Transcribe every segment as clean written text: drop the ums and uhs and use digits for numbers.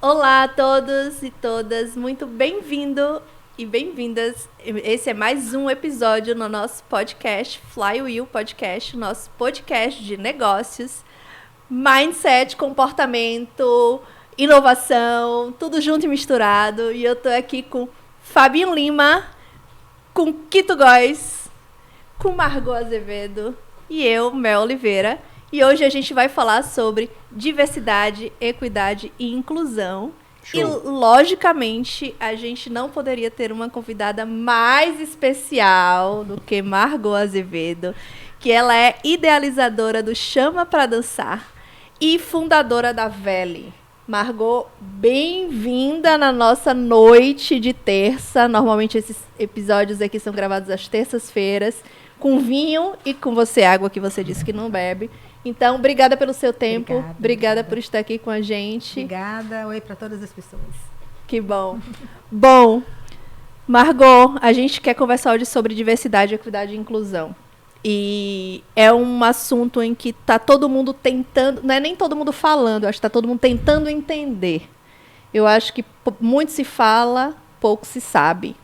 Olá a todos e todas, muito bem-vindo e bem-vindas. Esse é mais um episódio no nosso podcast, Flywheel Podcast, nosso podcast de negócios, mindset, comportamento, inovação, tudo junto e misturado. E eu tô aqui com Fabinho Lima, com Quito Góes, com Margot Azevedo e eu, Mel Oliveira. E hoje a gente vai falar sobre diversidade, equidade e inclusão. Show. E, logicamente, a gente não poderia ter uma convidada mais especial do que Margot Azevedo, que ela é idealizadora do Chama Pra Dançar e fundadora da Veli. Margot, bem-vinda na nossa noite de terça. Normalmente esses episódios aqui são gravados às terças-feiras, com vinho e com você, água que você disse que não bebe. Então, obrigada pelo seu tempo. Obrigada por estar aqui com a gente. Obrigada. Oi para todas as pessoas. Que bom. Bom, Margot, a gente quer conversar hoje sobre diversidade, equidade e inclusão. E é um assunto em que está todo mundo tentando, não é nem todo mundo falando, acho que está todo mundo tentando entender. Eu acho que muito se fala, pouco se sabe.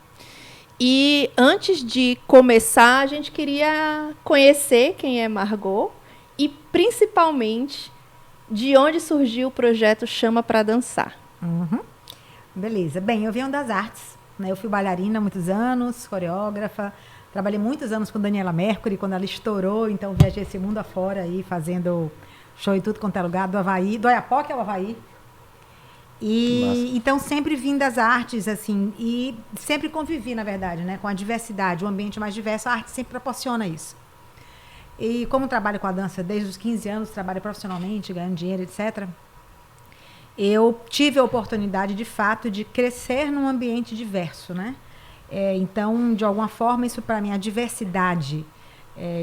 E antes de começar, a gente queria conhecer quem é Margot e, principalmente, de onde surgiu o projeto Chama Pra Dançar. Beleza. Bem, eu venho das artes, né? Eu fui bailarina há muitos anos, coreógrafa. Trabalhei muitos anos com Daniela Mercury, quando ela estourou. Então, viajei esse mundo afora aí, fazendo show em tudo quanto é lugar, do Havaí, do Oiapoque ao Havaí. E então sempre vim das artes, assim, e sempre convivi, na verdade, né, com a diversidade, um ambiente mais diverso. A arte sempre proporciona isso. E como trabalho com a dança desde os 15 anos, trabalho profissionalmente, ganhando dinheiro, etc., eu tive a oportunidade, de fato, de crescer num ambiente diverso, né? Então, de alguma forma, isso para mim, a diversidade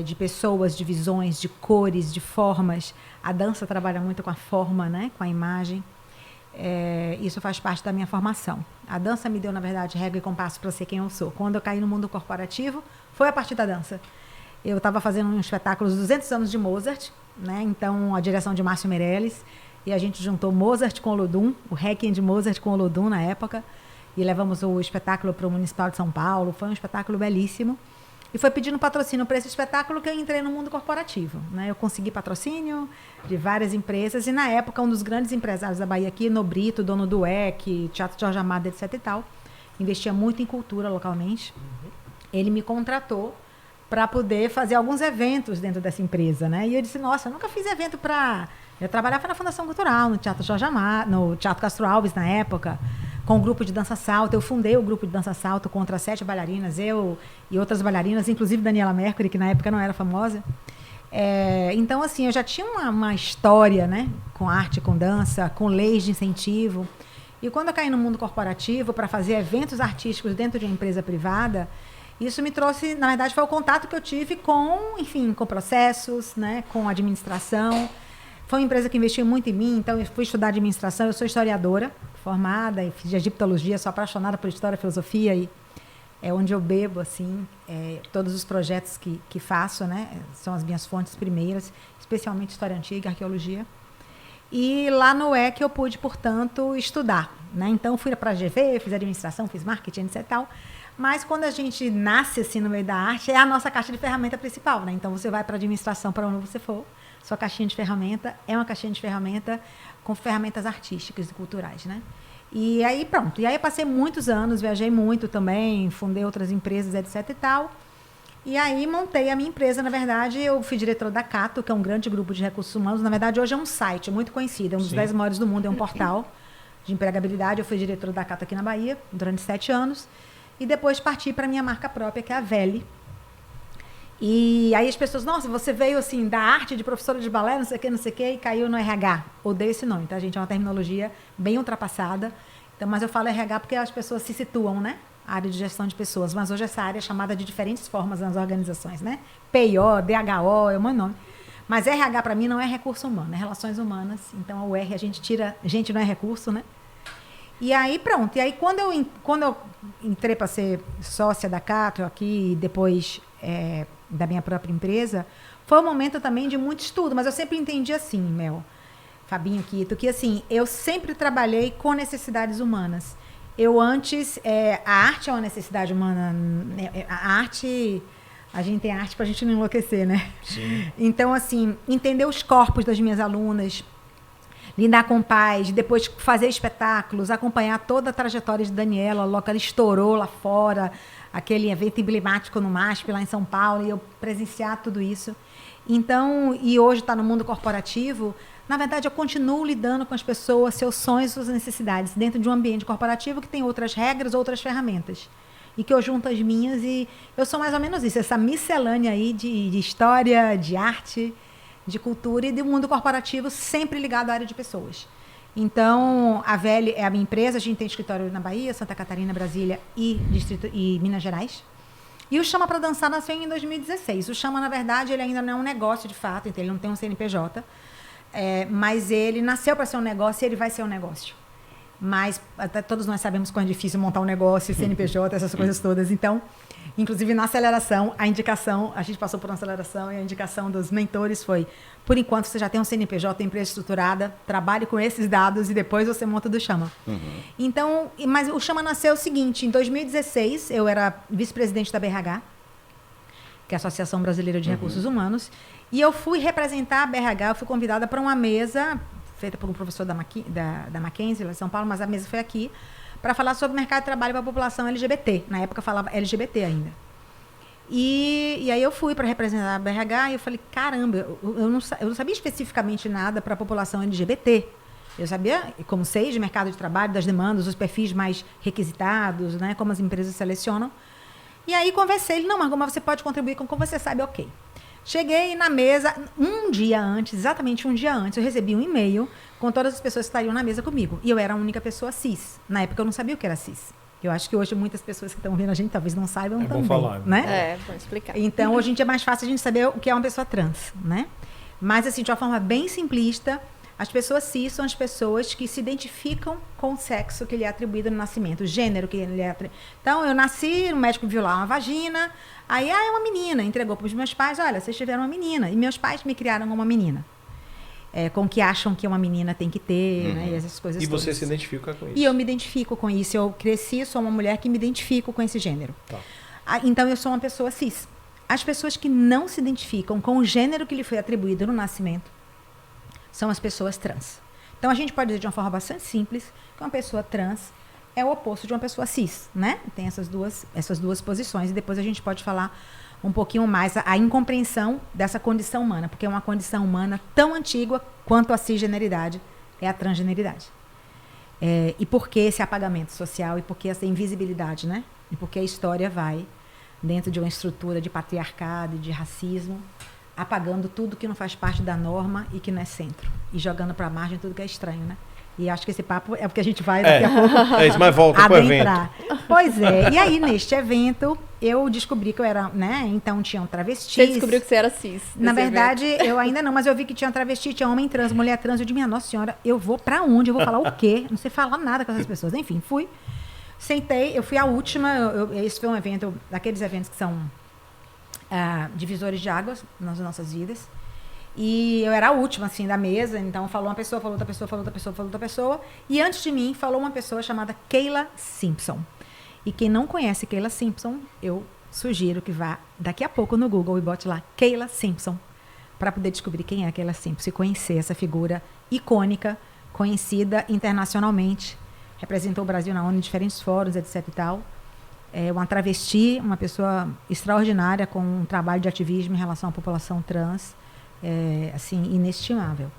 de pessoas, de visões, de cores, de formas. A dança trabalha muito com a forma, né, com a imagem. Isso faz parte da minha formação. A dança me deu, na verdade, regra e compasso para ser quem eu sou. Quando eu caí no mundo corporativo, foi a partir da dança. Eu estava fazendo um espetáculo dos 200 anos de Mozart, né? Então, a direção de Márcio Meirelles, e a gente juntou Mozart com Olodum, o Requiem de Mozart com Olodum na época, e levamos o espetáculo para o Municipal de São Paulo. Foi um espetáculo belíssimo. E foi pedindo patrocínio para esse espetáculo que eu entrei no mundo corporativo, né? Eu consegui patrocínio de várias empresas e, na época, um dos grandes empresários da Bahia aqui, Nobrito, dono do EC, Teatro Jorge Amado, etc. e tal, investia muito em cultura localmente. Ele me contratou para poder fazer alguns eventos dentro dessa empresa, né? E eu disse, nossa, eu nunca fiz evento para... Eu trabalhava na Fundação Cultural, no Teatro Jorge Amado, no Teatro Castro Alves, na época, com o grupo de dança salto. Eu fundei o grupo de dança salto com outras 7 bailarinas, eu e outras bailarinas, inclusive Daniela Mercury, que na época não era famosa. Então, assim, eu já tinha uma história, né, com arte, com dança, com leis de incentivo. E quando eu caí no mundo corporativo para fazer eventos artísticos dentro de uma empresa privada, isso me trouxe, na verdade, foi o contato que eu tive com, enfim, com processos, né, com administração. Foi uma empresa que investiu muito em mim, então eu fui estudar administração. Eu sou historiadora, formada, e fiz egiptologia, sou apaixonada por história e filosofia, e é onde eu bebo, assim, todos os projetos que faço, né, são as minhas fontes primeiras, especialmente história antiga, arqueologia. E lá no EC eu pude, portanto, estudar, né? Então fui para a GV, fiz administração, fiz marketing, etc. e tal. Mas quando a gente nasce assim no meio da arte, é a nossa caixa de ferramenta principal, né? Então você vai para a administração, para onde você for, sua caixinha de ferramenta é uma caixinha de ferramenta com ferramentas artísticas e culturais, né? E aí pronto, e aí eu passei muitos anos, viajei muito também, fundei outras empresas, etc e tal. E aí montei a minha empresa. Na verdade, eu fui diretora da Cato, que é um grande grupo de recursos humanos. Na verdade, hoje é um site muito conhecido, é um dos 10 maiores do mundo, é um portal de empregabilidade. Eu fui diretora da Cato aqui na Bahia durante 7 anos. E depois parti para a minha marca própria, que é a Veli. E aí as pessoas, nossa, você veio assim da arte de professora de balé, não sei o que, e caiu no RH. Odeio esse nome, tá, gente? É uma terminologia bem ultrapassada. Então, mas eu falo RH porque as pessoas se situam, né? A área de gestão de pessoas. Mas hoje essa área é chamada de diferentes formas nas organizações, né? PIO, DHO, é o meu nome. Mas RH para mim não é recurso humano, é relações humanas. Então, o R a gente tira, gente não é recurso, né? E aí, pronto. E aí, quando eu entrei para ser sócia da Cato aqui, e depois da minha própria empresa, foi um momento também de muito estudo. Mas eu sempre entendi assim, Mel. Fabinho Quito, que assim, eu sempre trabalhei com necessidades humanas. Eu antes, a arte é uma necessidade humana, a arte, a gente tem arte pra gente não enlouquecer, né? Sim. Então, assim, entender os corpos das minhas alunas, lidar com pais, depois fazer espetáculos, acompanhar toda a trajetória de Daniela, logo que ela estourou lá fora, aquele evento emblemático no MASP, lá em São Paulo, e eu presenciar tudo isso. Então, e hoje está no mundo corporativo, na verdade, eu continuo lidando com as pessoas, seus sonhos, suas necessidades, dentro de um ambiente corporativo que tem outras regras, outras ferramentas. E que eu junto as minhas e eu sou mais ou menos isso, essa miscelânea aí de história, de arte, de cultura e do mundo corporativo sempre ligado à área de pessoas. Então, a VL é a minha empresa, a gente tem escritório na Bahia, Santa Catarina, Brasília e Minas Gerais. E o Chama para Dançar nasceu em 2016. O Chama, na verdade, ele ainda não é um negócio de fato, então ele não tem um CNPJ. Mas ele nasceu para ser um negócio e ele vai ser um negócio. Mas até todos nós sabemos quão é difícil montar um negócio, CNPJ, essas coisas todas. Então, inclusive na aceleração, a gente passou por uma aceleração e a indicação dos mentores foi, por enquanto você já tem um CNPJ, tem empresa estruturada, trabalhe com esses dados e depois você monta do Chama. Então, mas o Chama nasceu o seguinte, em 2016 eu era vice-presidente da BRH, que é a Associação Brasileira de Recursos Humanos, e eu fui representar a BRH, eu fui convidada para uma mesa feita por um professor da Mackenzie, lá em São Paulo, mas a mesa foi aqui, para falar sobre o mercado de trabalho para a população LGBT. Na época falava LGBT ainda. E aí eu fui para representar a BRH e eu falei, caramba, eu não sabia especificamente nada para a população LGBT. Eu sabia, como sei, de mercado de trabalho, das demandas, os perfis mais requisitados, né, como as empresas selecionam. E aí conversei, ele, não, Margot, mas você pode contribuir com o que você sabe, ok. Cheguei na mesa, exatamente um dia antes, eu recebi um e-mail com todas as pessoas que estariam na mesa comigo. E eu era a única pessoa cis. Na época eu não sabia o que era cis. Eu acho que hoje muitas pessoas que estão vendo a gente talvez não saibam também. Bom falar, né? Vou explicar. Então, hoje em dia é mais fácil a gente saber o que é uma pessoa trans, né? Mas, assim, de uma forma bem simplista, as pessoas cis são as pessoas que se identificam com o sexo que lhe é atribuído no nascimento, o gênero que lhe é atribuído. Então, eu nasci, o médico viu lá uma vagina, aí, é uma menina, entregou para os meus pais, olha, vocês tiveram uma menina. E meus pais me criaram como uma menina. Com o que acham que uma menina tem que ter, né? E essas coisas todas. Você se identifica com isso? E eu me identifico com isso. Eu cresci, sou uma mulher que me identifico com esse gênero. Tá. Então, eu sou uma pessoa cis. As pessoas que não se identificam com o gênero que lhe foi atribuído no nascimento são as pessoas trans. Então, a gente pode dizer de uma forma bastante simples que uma pessoa trans é o oposto de uma pessoa cis, né? Tem essas duas posições. E depois a gente pode falar um pouquinho mais a incompreensão dessa condição humana, porque é uma condição humana tão antiga quanto a cisgeneridade é a transgeneridade. E por que esse apagamento social e por que essa invisibilidade, né? E por que a história vai dentro de uma estrutura de patriarcado e de racismo, apagando tudo que não faz parte da norma e que não é centro. E jogando para a margem tudo que é estranho, né? E acho que esse papo é o que a gente vai daqui a pouco isso, mas volta para o evento. Pois é. E aí, neste evento, eu descobri que eu era, né? Então, tinham travestis. Você descobriu que você era cis. Na verdade, eu ainda não, mas eu vi que tinha travesti, tinha homem trans, mulher trans. Eu disse, minha Nossa Senhora, eu vou para onde? Eu vou falar o quê? Não sei falar nada com essas pessoas. Enfim, fui. Sentei, eu fui a última. Esse foi um evento, daqueles eventos que são divisores de águas nas nossas vidas. E eu era a última, assim, da mesa. Então, falou uma pessoa, falou outra pessoa, falou outra pessoa, falou outra pessoa. E antes de mim, falou uma pessoa chamada Keila Simpson. E quem não conhece Keila Simpson, eu sugiro que vá daqui a pouco no Google e bote lá Keila Simpson, para poder descobrir quem é Keila Simpson e conhecer essa figura icônica, conhecida internacionalmente. Representou o Brasil na ONU em diferentes fóruns, etc e tal. Uma travesti, uma pessoa extraordinária com um trabalho de ativismo em relação à população trans. Assim, inestimável.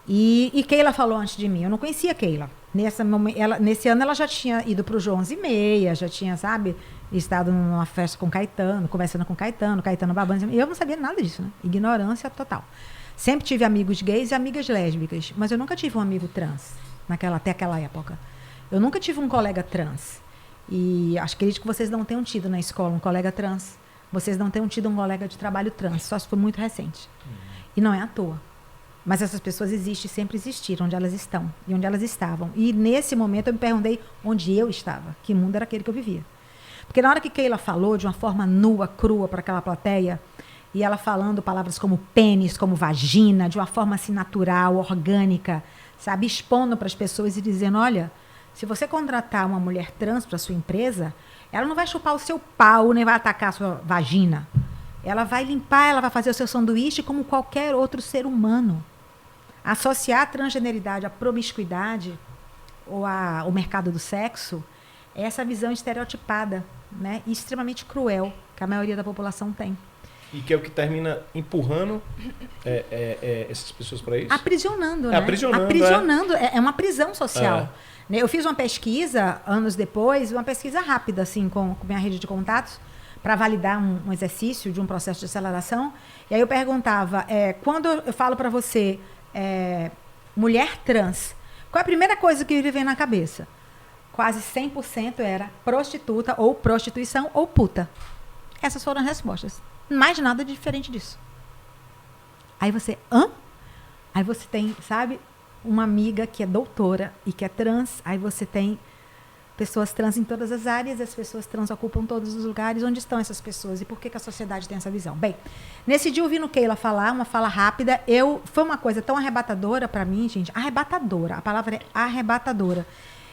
E Keila falou antes de mim. Eu não conhecia Keila. Nesse ano ela já tinha ido para o João 11:30, já tinha, sabe, estado numa festa com Caetano, conversando com Caetano babando. E eu não sabia nada disso, né? Ignorância total. Sempre tive amigos gays e amigas lésbicas, mas eu nunca tive um amigo trans até aquela época. Eu nunca tive um colega trans. E acredito que vocês não tenham tido na escola um colega trans. Vocês não tenham tido um colega de trabalho trans, só se for muito recente. E não é à toa. Mas essas pessoas existem, sempre existiram, onde elas estão e onde elas estavam. E nesse momento eu me perguntei onde eu estava, que mundo era aquele que eu vivia. Porque na hora que Keila falou de uma forma nua, crua para aquela plateia, e ela falando palavras como pênis, como vagina, de uma forma assim natural, orgânica, sabe? Expondo para as pessoas e dizendo, olha, se você contratar uma mulher trans para sua empresa, ela não vai chupar o seu pau, nem vai atacar a sua vagina. Ela vai limpar, ela vai fazer o seu sanduíche como qualquer outro ser humano. Associar a transgeneridade à promiscuidade ou ao mercado do sexo é essa visão estereotipada, né, e extremamente cruel que a maioria da população tem. E que é o que termina empurrando essas pessoas para isso? Aprisionando, né? Aprisionando. É uma prisão social. Eu fiz uma pesquisa, anos depois, uma pesquisa rápida, assim, com minha rede de contatos, para validar um exercício de um processo de aceleração. E aí eu perguntava, quando eu falo para você, mulher trans, qual é a primeira coisa que lhe vem na cabeça? Quase 100% era prostituta, ou prostituição, ou puta. Essas foram as respostas. Mais nada diferente disso. Aí você, hã? Aí você tem, sabe, uma amiga que é doutora e que é trans. Aí você tem pessoas trans em todas as áreas. As pessoas trans ocupam todos os lugares. Onde estão essas pessoas? E por que a sociedade tem essa visão? Bem, nesse dia eu ouvi no Keila falar, uma fala rápida. Foi uma coisa tão arrebatadora para mim, gente. Arrebatadora. A palavra é arrebatadora.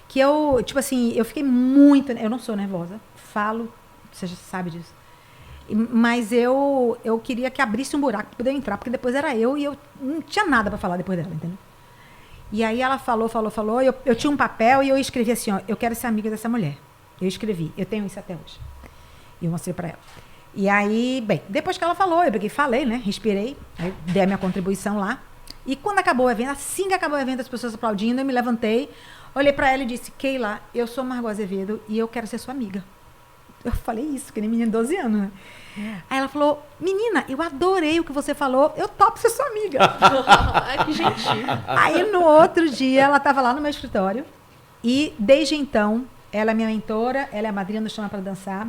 Que eu, tipo assim, eu fiquei muito... Eu não sou nervosa. Falo, você já sabe disso. Mas eu queria que abrisse um buraco para poder entrar, porque depois era eu e eu não tinha nada para falar depois dela, entendeu? E aí ela falou, eu tinha um papel e eu escrevi assim, ó, eu quero ser amiga dessa mulher. Eu escrevi, eu tenho isso até hoje. E eu mostrei para ela. E aí, bem, depois que ela falou, eu falei, né, respirei, aí dei a minha contribuição lá. E quando acabou o evento, assim que acabou o evento, as pessoas aplaudindo, eu me levantei, olhei para ela e disse, Keila, eu sou Margot Azevedo e eu quero ser sua amiga. Eu falei isso, que nem menina de 12 anos, né? Aí ela falou, menina, eu adorei o que você falou, eu topo ser sua amiga. Ai, que gentil. Aí no outro dia, ela estava lá no meu escritório e desde então, ela é minha mentora, ela é a madrinha do Chama para Dançar,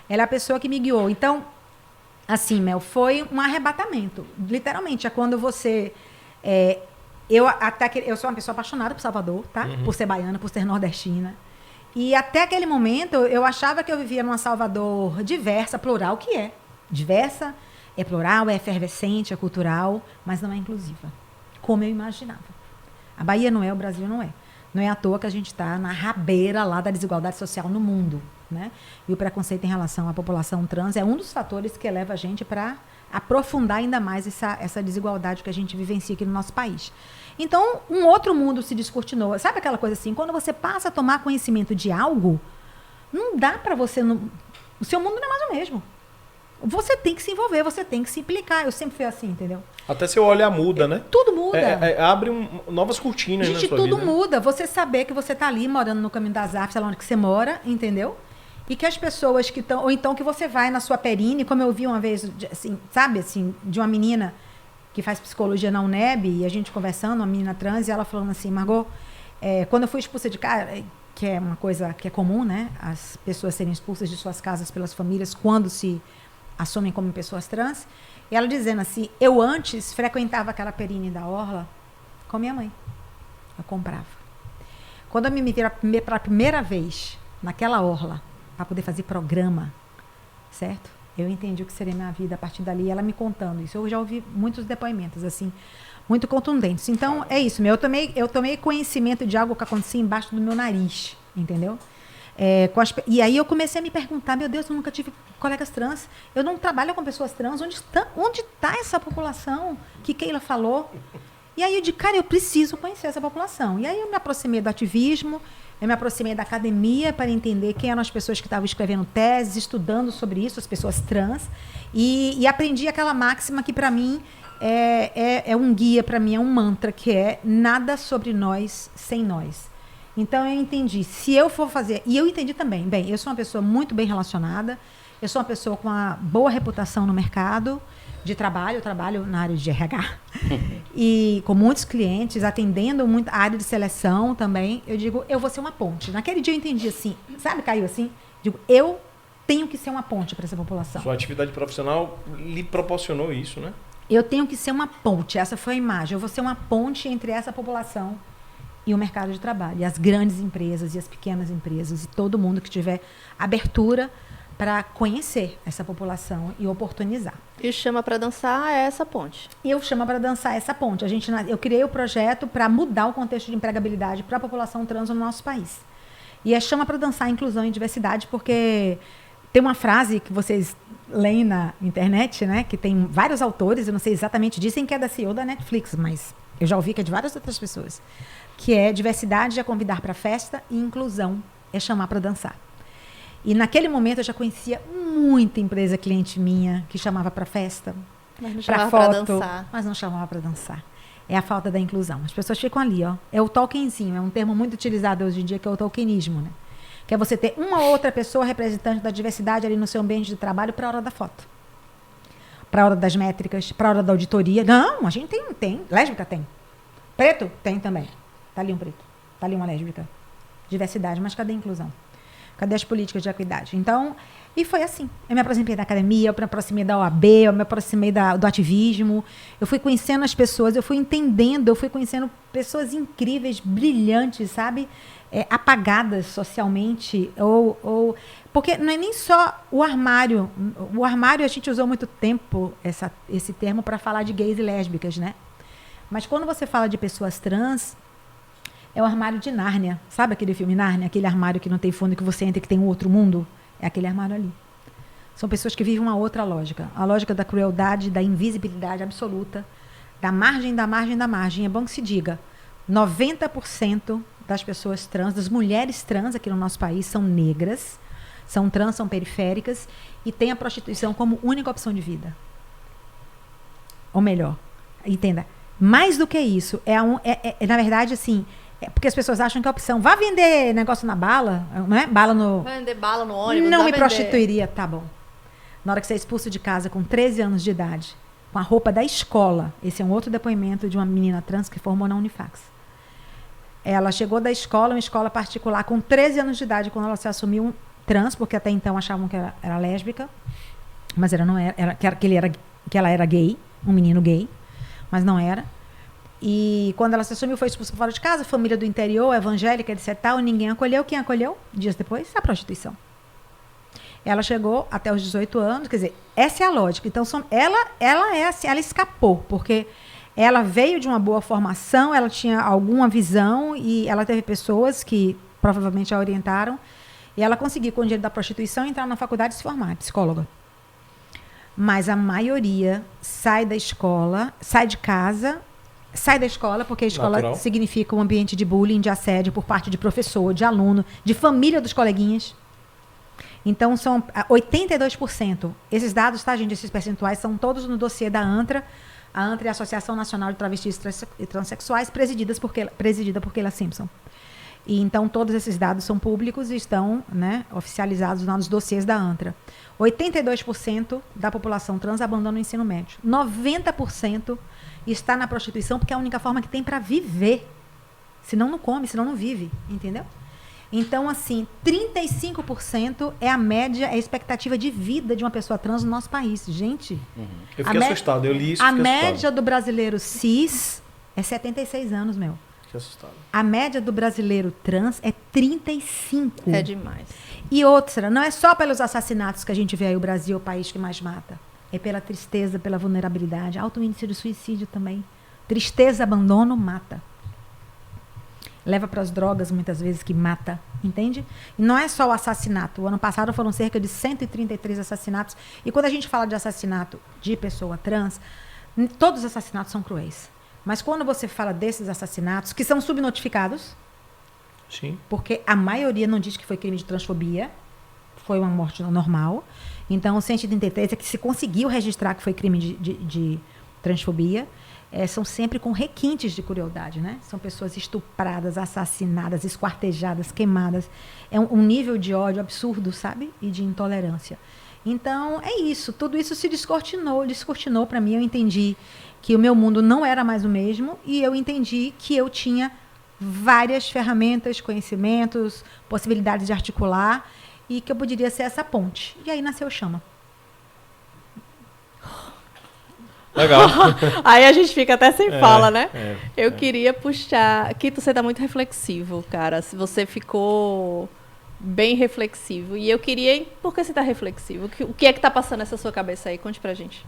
ela é a pessoa que me guiou. Então, assim, Mel, foi um arrebatamento. Literalmente, é quando você... eu sou uma pessoa apaixonada por Salvador, tá? Por ser baiana, por ser nordestina. E até aquele momento, eu achava que eu vivia numa Salvador diversa, plural, que é. Diversa, é plural, é efervescente, é cultural, mas não é inclusiva, como eu imaginava. A Bahia não é, o Brasil não é. Não é à toa que a gente está na rabeira lá da desigualdade social no mundo, né? E o preconceito em relação à população trans é um dos fatores que leva a gente para aprofundar ainda mais essa desigualdade que a gente vivencia aqui no nosso país. Então, um outro mundo se descortinou. Sabe aquela coisa assim, quando você passa a tomar conhecimento de algo, não dá para você... o seu mundo não é mais o mesmo. Você tem que se envolver, você tem que se implicar. Eu sempre fui assim, entendeu? Até seu olhar muda, né? Tudo muda. Abre novas cortinas, gente, na sua tudo vida, muda. Você saber que você está ali morando no Caminho das Artes, lá onde você mora, entendeu? E que as pessoas que estão... Ou então que você vai na sua perine, como eu vi uma vez, assim, sabe, assim, de uma menina que faz psicologia na UNEB, e a gente conversando, uma menina trans, e ela falando assim, Margot, quando eu fui expulsa de casa, que é uma coisa que é comum, né? As pessoas serem expulsas de suas casas pelas famílias quando se assumem como pessoas trans. E ela dizendo assim, eu antes frequentava aquela perine da orla com minha mãe. Eu comprava. Quando eu me vi pela primeira vez naquela orla, para poder fazer programa, certo? Eu entendi o que seria minha vida a partir dali, ela me contando isso. Eu já ouvi muitos depoimentos, assim, muito contundentes. Então, é isso, eu tomei conhecimento de algo que acontecia embaixo do meu nariz, entendeu? E aí eu comecei a me perguntar, meu Deus, eu nunca tive colegas trans, eu não trabalho com pessoas trans, onde está essa população que Keila falou? E aí eu disse, cara, eu preciso conhecer essa população. E aí eu me aproximei do ativismo, eu me aproximei da academia para entender quem eram as pessoas que estavam escrevendo teses, estudando sobre isso, as pessoas trans, e aprendi aquela máxima que para mim é um guia, para mim é um mantra, que é nada sobre nós sem nós. Então eu entendi, se eu for fazer, e eu entendi também, bem, eu sou uma pessoa muito bem relacionada, eu sou uma pessoa com uma boa reputação no mercado de trabalho, eu trabalho na área de RH, e com muitos clientes, atendendo muito a área de seleção também, eu digo, eu vou ser uma ponte. Naquele dia eu entendi assim, sabe, caiu assim? Digo, eu tenho que ser uma ponte para essa população. Sua atividade profissional lhe proporcionou isso, né? Eu tenho que ser uma ponte, essa foi a imagem, eu vou ser uma ponte entre essa população e o mercado de trabalho, e as grandes empresas, e as pequenas empresas, e todo mundo que tiver abertura para conhecer essa população e oportunizar. E o Chama para Dançar é essa ponte. E eu chamo para dançar essa ponte. Eu criei o projeto para mudar o contexto de empregabilidade para a população trans no nosso país. E é Chama para Dançar Inclusão e Diversidade, porque tem uma frase que vocês leem na internet, né, que tem vários autores, eu não sei exatamente, dizem que é da CEO da Netflix, mas eu já ouvi que é de várias outras pessoas, que é diversidade é convidar para festa e inclusão é chamar para dançar. E naquele momento eu já conhecia muita empresa cliente minha que chamava para festa, para foto, mas não chamava para dançar. É a falta da inclusão. As pessoas ficam ali, ó. É o tokenzinho, é um termo muito utilizado hoje em dia, que é o tokenismo, né? Que é você ter uma outra pessoa representante da diversidade ali no seu ambiente de trabalho para a hora da foto. Para a hora das métricas, para a hora da auditoria. Não, a gente tem. Lésbica tem. Preto? Tem também. Tá ali um preto. Tá ali uma lésbica. Diversidade, mas cadê a inclusão? Cadê as políticas de equidade? Então, e foi assim. Eu me aproximei da academia, eu me aproximei da OAB, eu me aproximei do ativismo. Eu fui conhecendo as pessoas, eu fui entendendo, eu fui conhecendo pessoas incríveis, brilhantes, sabe? Apagadas socialmente. Porque não é nem só o armário. O armário a gente usou muito tempo esse termo para falar de gays e lésbicas, né? Mas quando você fala de pessoas trans, é o armário de Nárnia. Sabe aquele filme Nárnia? Aquele armário que não tem fundo, que você entra e que tem um outro mundo? É aquele armário ali. São pessoas que vivem uma outra lógica. A lógica da crueldade, da invisibilidade absoluta, da margem, da margem, da margem. É bom que se diga, 90% das pessoas trans, das mulheres trans aqui no nosso país, são negras, são trans, são periféricas, e têm a prostituição como única opção de vida. Ou melhor, entenda, mais do que isso, na verdade, assim, porque as pessoas acham que a opção, vá vender negócio na bala, não é? Vai vender bala no ônibus. Não me prostituiria, tá bom. Na hora que você é expulso de casa com 13 anos de idade, com a roupa da escola, esse é um outro depoimento de uma menina trans que formou na Unifax. Ela chegou da escola, uma escola particular, com 13 anos de idade, quando ela se assumiu trans, porque até então achavam que ela era lésbica, mas ela não era, que ela era gay, um menino gay, mas não era. E quando ela se assumiu, foi expulsa fora de casa, família do interior, evangélica, etc. Tal, ninguém acolheu. Quem acolheu? Dias depois, a prostituição. Ela chegou até os 18 anos, quer dizer, essa é a lógica. Então, ela escapou, porque ela veio de uma boa formação, ela tinha alguma visão e ela teve pessoas que provavelmente a orientaram, e ela conseguiu, com o dinheiro da prostituição, entrar na faculdade e se formar, psicóloga. Mas a maioria sai da escola, sai de casa, sai da escola, porque a escola Natural. significa um ambiente de bullying, de assédio por parte de professor, de aluno, de família dos coleguinhas. Então, são 82%. Esses dados, tá, gente? Esses percentuais são todos no dossiê da ANTRA. A ANTRA é a Associação Nacional de Travestis e Transsexuais, presidida por Keila Simpson. E, então, todos esses dados são públicos e estão, né, oficializados nos dossiês da ANTRA. 82% da população trans abandona o ensino médio. 90% está na prostituição porque é a única forma que tem para viver. Senão não come, senão não vive, entendeu? Então, assim, 35% é a média, é a expectativa de vida de uma pessoa trans no nosso país. Gente, Eu fiquei assustado, eu li isso e a fiquei média assustado. do brasileiro cis é 76 anos, meu. Fiquei assustado. A média do brasileiro trans é 35. É demais. E outra, não é só pelos assassinatos que a gente vê aí o Brasil, o país que mais mata. É pela tristeza, pela vulnerabilidade. Alto índice de suicídio também. Tristeza, abandono, mata. Leva para as drogas, muitas vezes, que mata. Entende? E não é só o assassinato. O ano passado foram cerca de 133 assassinatos. E quando a gente fala de assassinato de pessoa trans, todos os assassinatos são cruéis. Mas quando você fala desses assassinatos, que são subnotificados, Sim. porque a maioria não diz que foi crime de transfobia, foi uma morte normal. Então, o 133 é que se conseguiu registrar que foi crime de transfobia, são sempre com requintes de crueldade, né? São pessoas estupradas, assassinadas, esquartejadas, queimadas. É um nível de ódio absurdo, sabe? E de intolerância. Então, é isso. Tudo isso se descortinou para mim. Eu entendi que o meu mundo não era mais o mesmo e eu entendi que eu tinha várias ferramentas, conhecimentos, possibilidades de articular e que eu poderia ser essa ponte. E aí nasceu o Chama. Legal. Aí a gente fica até sem fala, né? Eu é. queria puxar... Kito, você tá muito reflexivo, cara. Se você ficou bem reflexivo. E eu queria... Por que você está reflexivo? O que é que está passando nessa sua cabeça aí? Conte pra gente.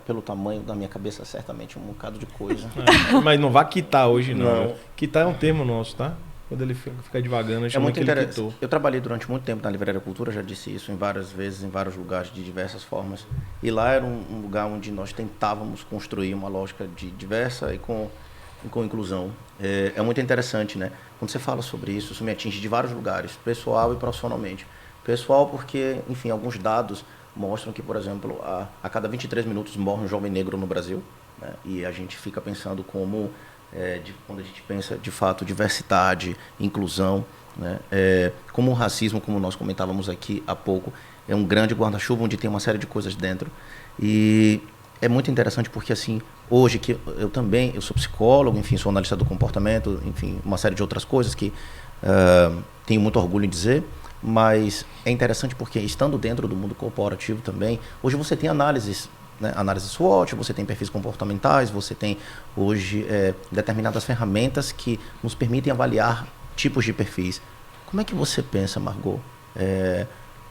Pelo tamanho da minha cabeça, certamente um bocado de coisa. Mas não vai quitar hoje, não. Não. Quitar é um termo nosso, tá? Quando ele fica devagando, a gente É muito que ele interessante. quitou. Eu trabalhei durante muito tempo na Livraria Cultura, já disse isso em várias vezes, em vários lugares, de diversas formas. E lá era um lugar onde nós tentávamos construir uma lógica de diversa e com inclusão. É muito interessante, né? Quando você fala sobre isso me atinge de vários lugares, pessoal e profissionalmente. Pessoal porque, enfim, alguns dados mostram que, por exemplo, a cada 23 minutos morre um jovem negro no Brasil, né? E a gente fica pensando como, quando a gente pensa, de fato, diversidade, inclusão, né? Como o racismo, como nós comentávamos aqui há pouco, é um grande guarda-chuva onde tem uma série de coisas dentro. E é muito interessante porque, assim, hoje que eu sou psicólogo, enfim, sou analista do comportamento, enfim, uma série de outras coisas que tenho muito orgulho em dizer, mas é interessante porque, estando dentro do mundo corporativo também, hoje você tem análises, né? Análise SWOT, você tem perfis comportamentais, você tem hoje determinadas ferramentas que nos permitem avaliar tipos de perfis. Como é que você pensa, Margot?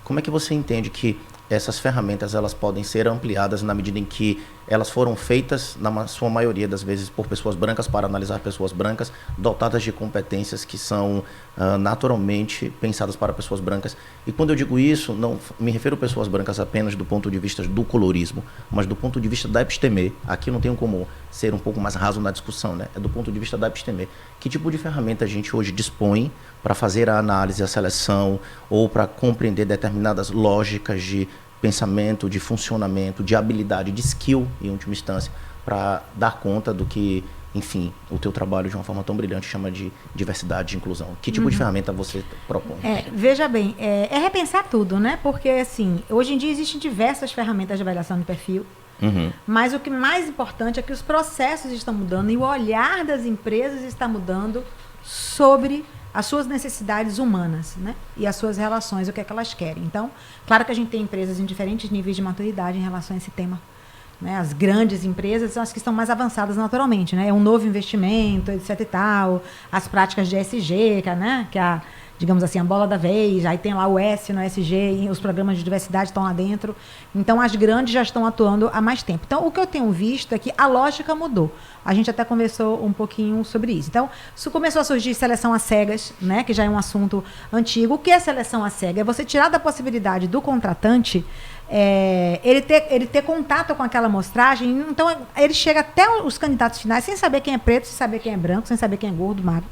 Como é que você entende que essas ferramentas elas podem ser ampliadas na medida em que elas foram feitas, na sua maioria das vezes, por pessoas brancas, para analisar pessoas brancas, dotadas de competências que são naturalmente pensadas para pessoas brancas? E quando eu digo isso, não me refiro a pessoas brancas apenas do ponto de vista do colorismo, mas do ponto de vista da episteme. Aqui não tenho como ser um pouco mais raso na discussão, né? É do ponto de vista da episteme. Que tipo de ferramenta a gente hoje dispõe para fazer a análise, a seleção, ou para compreender determinadas lógicas de pensamento, de funcionamento, de habilidade, de skill, em última instância, para dar conta do que, enfim, o teu trabalho de uma forma tão brilhante chama de diversidade e inclusão? Que tipo de ferramenta você propõe? Veja bem, é repensar tudo, né? Porque, assim, hoje em dia existem diversas ferramentas de avaliação de perfil, mas o que mais importante é que os processos estão mudando e o olhar das empresas está mudando sobre as suas necessidades humanas, né? E as suas relações, o que é que elas querem. Então, claro que a gente tem empresas em diferentes níveis de maturidade em relação a esse tema, né? As grandes empresas são as que estão mais avançadas naturalmente, né? É um novo investimento, etc e tal, as práticas de ESG, né? Que é digamos assim, a bola da vez, aí tem lá o S no ESG, e os programas de diversidade estão lá dentro. Então, as grandes já estão atuando há mais tempo. Então, o que eu tenho visto é que a lógica mudou. A gente até conversou um pouquinho sobre isso. Então, isso começou a surgir seleção às cegas, né, que já é um assunto antigo. O que é seleção às cegas? É você tirar da possibilidade do contratante ele ter contato com aquela amostragem. Então, ele chega até os candidatos finais sem saber quem é preto, sem saber quem é branco, sem saber quem é gordo, magro,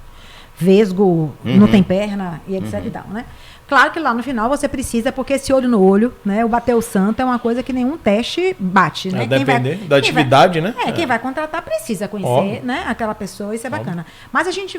vesgo, não tem perna, e etc e tal, né? Claro que lá no final você precisa, porque esse olho no olho, né? O bater o santo é uma coisa que nenhum teste bate, né? Depender da atividade, né? Quem vai contratar precisa conhecer, né? Aquela pessoa, isso é bacana. Mas a gente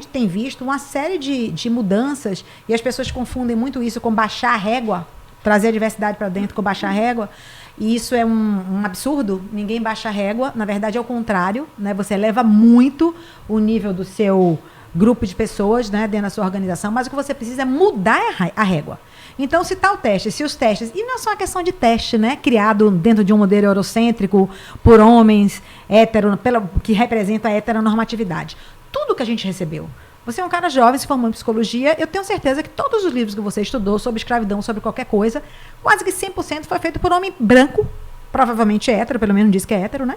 tem visto uma série de mudanças, e as pessoas confundem muito isso com baixar a régua, trazer a diversidade para dentro com baixar a régua. E isso é um absurdo. Ninguém baixa a régua, na verdade é o contrário, né? Você eleva muito o nível do seu grupo de pessoas, né, dentro da sua organização, mas o que você precisa é mudar a régua. Então, se tal teste, se os testes, e não é só uma questão de teste, né, criado dentro de um modelo eurocêntrico por homens, que representa a heteronormatividade. Tudo que a gente recebeu. Você é um cara jovem, se formou em psicologia, eu tenho certeza que todos os livros que você estudou sobre escravidão, sobre qualquer coisa, quase que 100% foi feito por homem branco, provavelmente hétero, pelo menos diz que é hétero, né?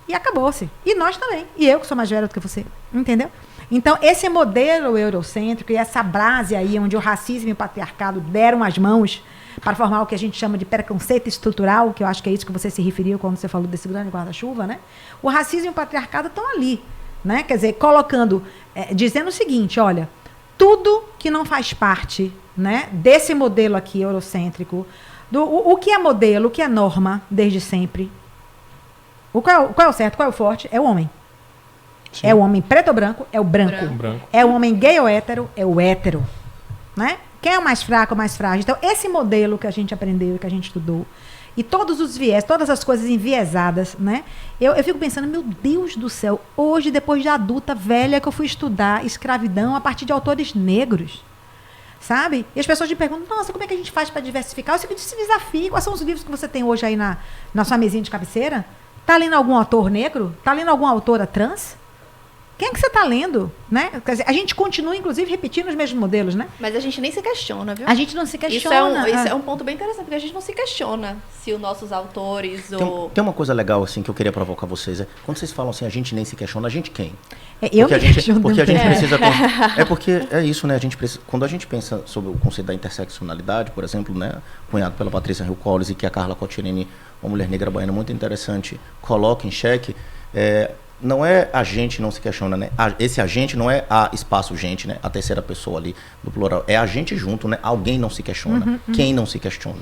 E acabou-se. E nós também. E eu, que sou mais velha do que você. Entendeu? Então, esse modelo eurocêntrico e essa base aí, onde o racismo e o patriarcado deram as mãos para formar o que a gente chama de preconceito estrutural, que eu acho que é isso que você se referiu quando você falou desse grande guarda-chuva, né? O racismo e o patriarcado estão ali, né? Quer dizer, colocando, dizendo o seguinte, olha, tudo que não faz parte, né, desse modelo aqui eurocêntrico, o que é modelo, o que é norma desde sempre, qual é o certo, qual é o forte? É o homem. Sim. É o homem preto ou branco? É o branco. É o homem gay ou hétero? É o hétero. Né? Quem é o mais fraco ou mais frágil? Então, esse modelo que a gente aprendeu e que a gente estudou, e todos os viés, todas as coisas enviesadas, né? Eu fico pensando, meu Deus do céu, hoje, depois de adulta, velha, que eu fui estudar escravidão a partir de autores negros. Sabe? E as pessoas me perguntam, nossa, como é que a gente faz para diversificar? Eu disse, desafio. Quais são os livros que você tem hoje aí na sua mesinha de cabeceira? Tá lendo algum autor negro? Tá lendo alguma autora trans? Quem é que você está lendo? Né? Quer dizer, a gente continua, inclusive, repetindo os mesmos modelos, né? Mas a gente nem se questiona, viu? A gente não se questiona. Isso é um ponto bem interessante, porque a gente não se questiona se os nossos autores Tem uma coisa legal, assim, que eu queria provocar vocês. Quando vocês falam assim, a gente nem se questiona, a gente quem? Eu me questiono porque a gente também. precisa... porque é isso, né? Quando a gente pensa sobre o conceito da interseccionalidade, por exemplo, né? Cunhado pela Patrícia Hill Collins e que a Carla Cottirini, uma mulher negra baiana muito interessante, coloca em xeque, não é a gente não se questiona, né? Esse a gente não é a espaço gente, né? A terceira pessoa ali do plural. É a gente junto, né? Alguém não se questiona. Quem não se questiona?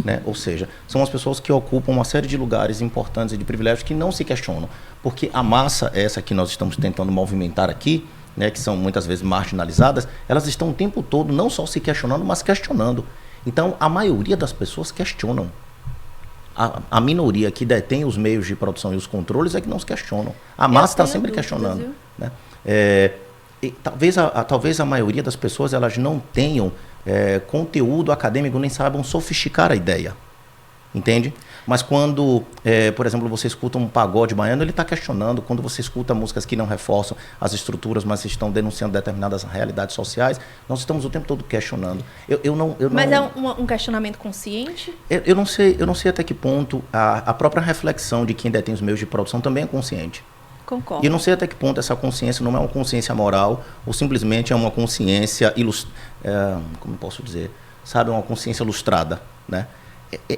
Né? Ou seja, são as pessoas que ocupam uma série de lugares importantes e de privilégios que não se questionam. Porque a massa, essa que nós estamos tentando movimentar aqui, né? Que são muitas vezes marginalizadas, elas estão o tempo todo não só se questionando, mas questionando. Então, a maioria das pessoas questionam. A minoria que detém os meios de produção e os controles é que não se questionam. A massa está sempre questionando. Né? E talvez a maioria das pessoas elas não tenham conteúdo acadêmico, nem saibam sofisticar a ideia. Entende? Mas quando, por exemplo, você escuta um pagode baiano, ele está questionando. Quando você escuta músicas que não reforçam as estruturas, mas estão denunciando determinadas realidades sociais, nós estamos o tempo todo questionando. Mas é um questionamento consciente? Eu não sei até que ponto a própria reflexão de quem detém os meios de produção também é consciente. Concordo. E eu não sei até que ponto essa consciência não é uma consciência moral ou simplesmente é uma consciência como posso dizer? Sabe, uma consciência ilustrada, né?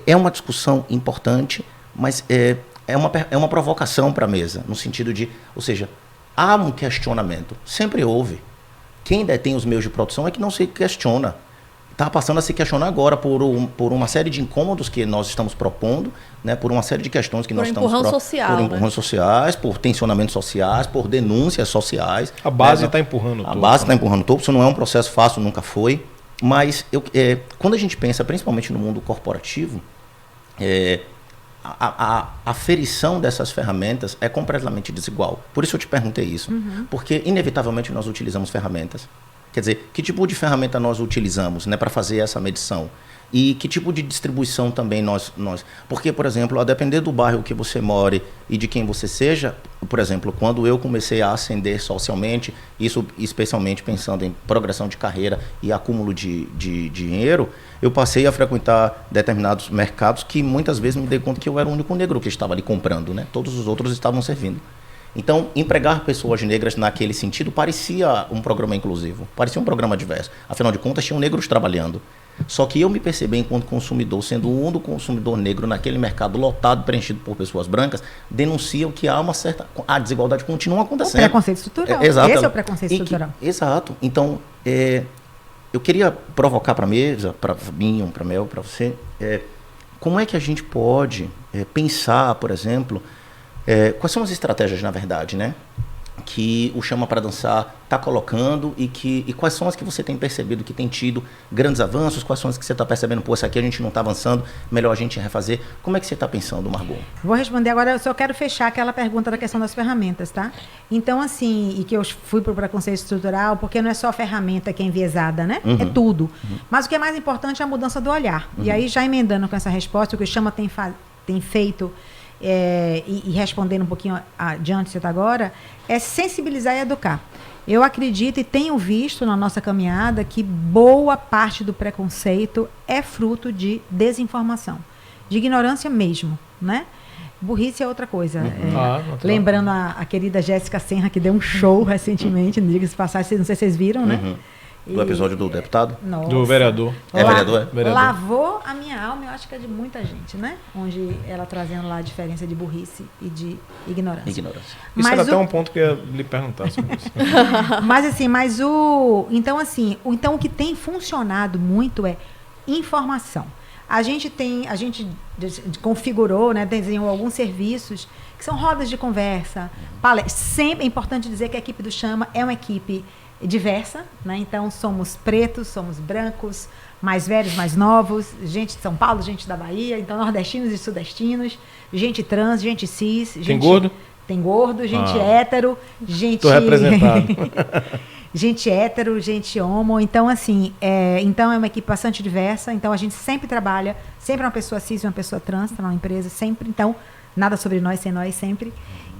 É uma discussão importante, mas é uma provocação para a mesa, no sentido de, ou seja, há um questionamento, sempre houve. Quem detém os meios de produção é que não se questiona. Está passando a se questionar agora por uma série de incômodos que nós estamos propondo, né, por uma série de questões que nós estamos propondo. Por empurrões sociais, por tensionamentos sociais, por denúncias sociais. A base está empurrando o topo. A base está empurrando o topo, isso não é um processo fácil, nunca foi. Mas quando a gente pensa, principalmente no mundo corporativo, a aferição dessas ferramentas é completamente desigual. Por isso eu te perguntei isso. Porque, inevitavelmente, nós utilizamos ferramentas. Quer dizer, que tipo de ferramenta nós utilizamos, né, para fazer essa medição? E que tipo de distribuição também nós... Porque, por exemplo, a depender do bairro que você more e de quem você seja, por exemplo, quando eu comecei a ascender socialmente, isso especialmente pensando em progressão de carreira e acúmulo de dinheiro, eu passei a frequentar determinados mercados que muitas vezes me dei conta que eu era o único negro que estava ali comprando, né? Todos os outros estavam servindo. Então, empregar pessoas negras naquele sentido parecia um programa inclusivo, parecia um programa diverso. Afinal de contas, tinham negros trabalhando. Só que eu me percebi enquanto consumidor, sendo o único consumidor negro naquele mercado lotado, preenchido por pessoas brancas, denunciam que a desigualdade continua acontecendo. O preconceito estrutural. Exato. Esse é o preconceito estrutural. Exato. Então, eu queria provocar para a mesa, para Fabinho, para Mel, para você, como é que a gente pode pensar, por exemplo, quais são as estratégias, na verdade, né, que o Chama para Dançar está colocando e quais são as que você tem percebido que tem tido grandes avanços, quais são as que você está percebendo, pô, essa aqui a gente não está avançando, melhor a gente refazer. Como é que você está pensando, Margot? Vou responder agora, eu só quero fechar aquela pergunta da questão das ferramentas, tá? Então, assim, e que eu fui para o preconceito estrutural, porque não é só a ferramenta que é enviesada, né? É tudo. Mas o que é mais importante é a mudança do olhar. E aí, já emendando com essa resposta, o que o Chama tem feito... e respondendo um pouquinho adiante agora, é sensibilizar e educar. Eu acredito e tenho visto na nossa caminhada que boa parte do preconceito é fruto de desinformação, de ignorância mesmo, né? Burrice é outra coisa. Lembrando a querida Jéssica Senra, que deu um show recentemente, diga-se de passagem, não sei se vocês viram, né? Do episódio do deputado? Nossa. Do vereador. Vereador? Lavou a minha alma, eu acho que é de muita gente, né? Onde ela trazendo lá a diferença de burrice e de ignorância. Isso era até um ponto que eu ia lhe perguntar sobre isso. Então o que tem funcionado muito é informação. A gente configurou, né, desenhou alguns serviços que são rodas de conversa, palestras. Sempre é importante dizer que a equipe do Chama é uma equipe diversa, né? Então somos pretos, somos brancos, mais velhos, mais novos, gente de São Paulo, gente da Bahia, então nordestinos e sudestinos, gente trans, gente cis, Tem gordo? Tem gordo, gente hétero, gente... Tô representado. Gente hétero, gente homo, então assim, é uma equipe bastante diversa, então a gente sempre trabalha, sempre uma pessoa cis e uma pessoa trans, tá na empresa, sempre, então, nada sobre nós, sem nós, sempre.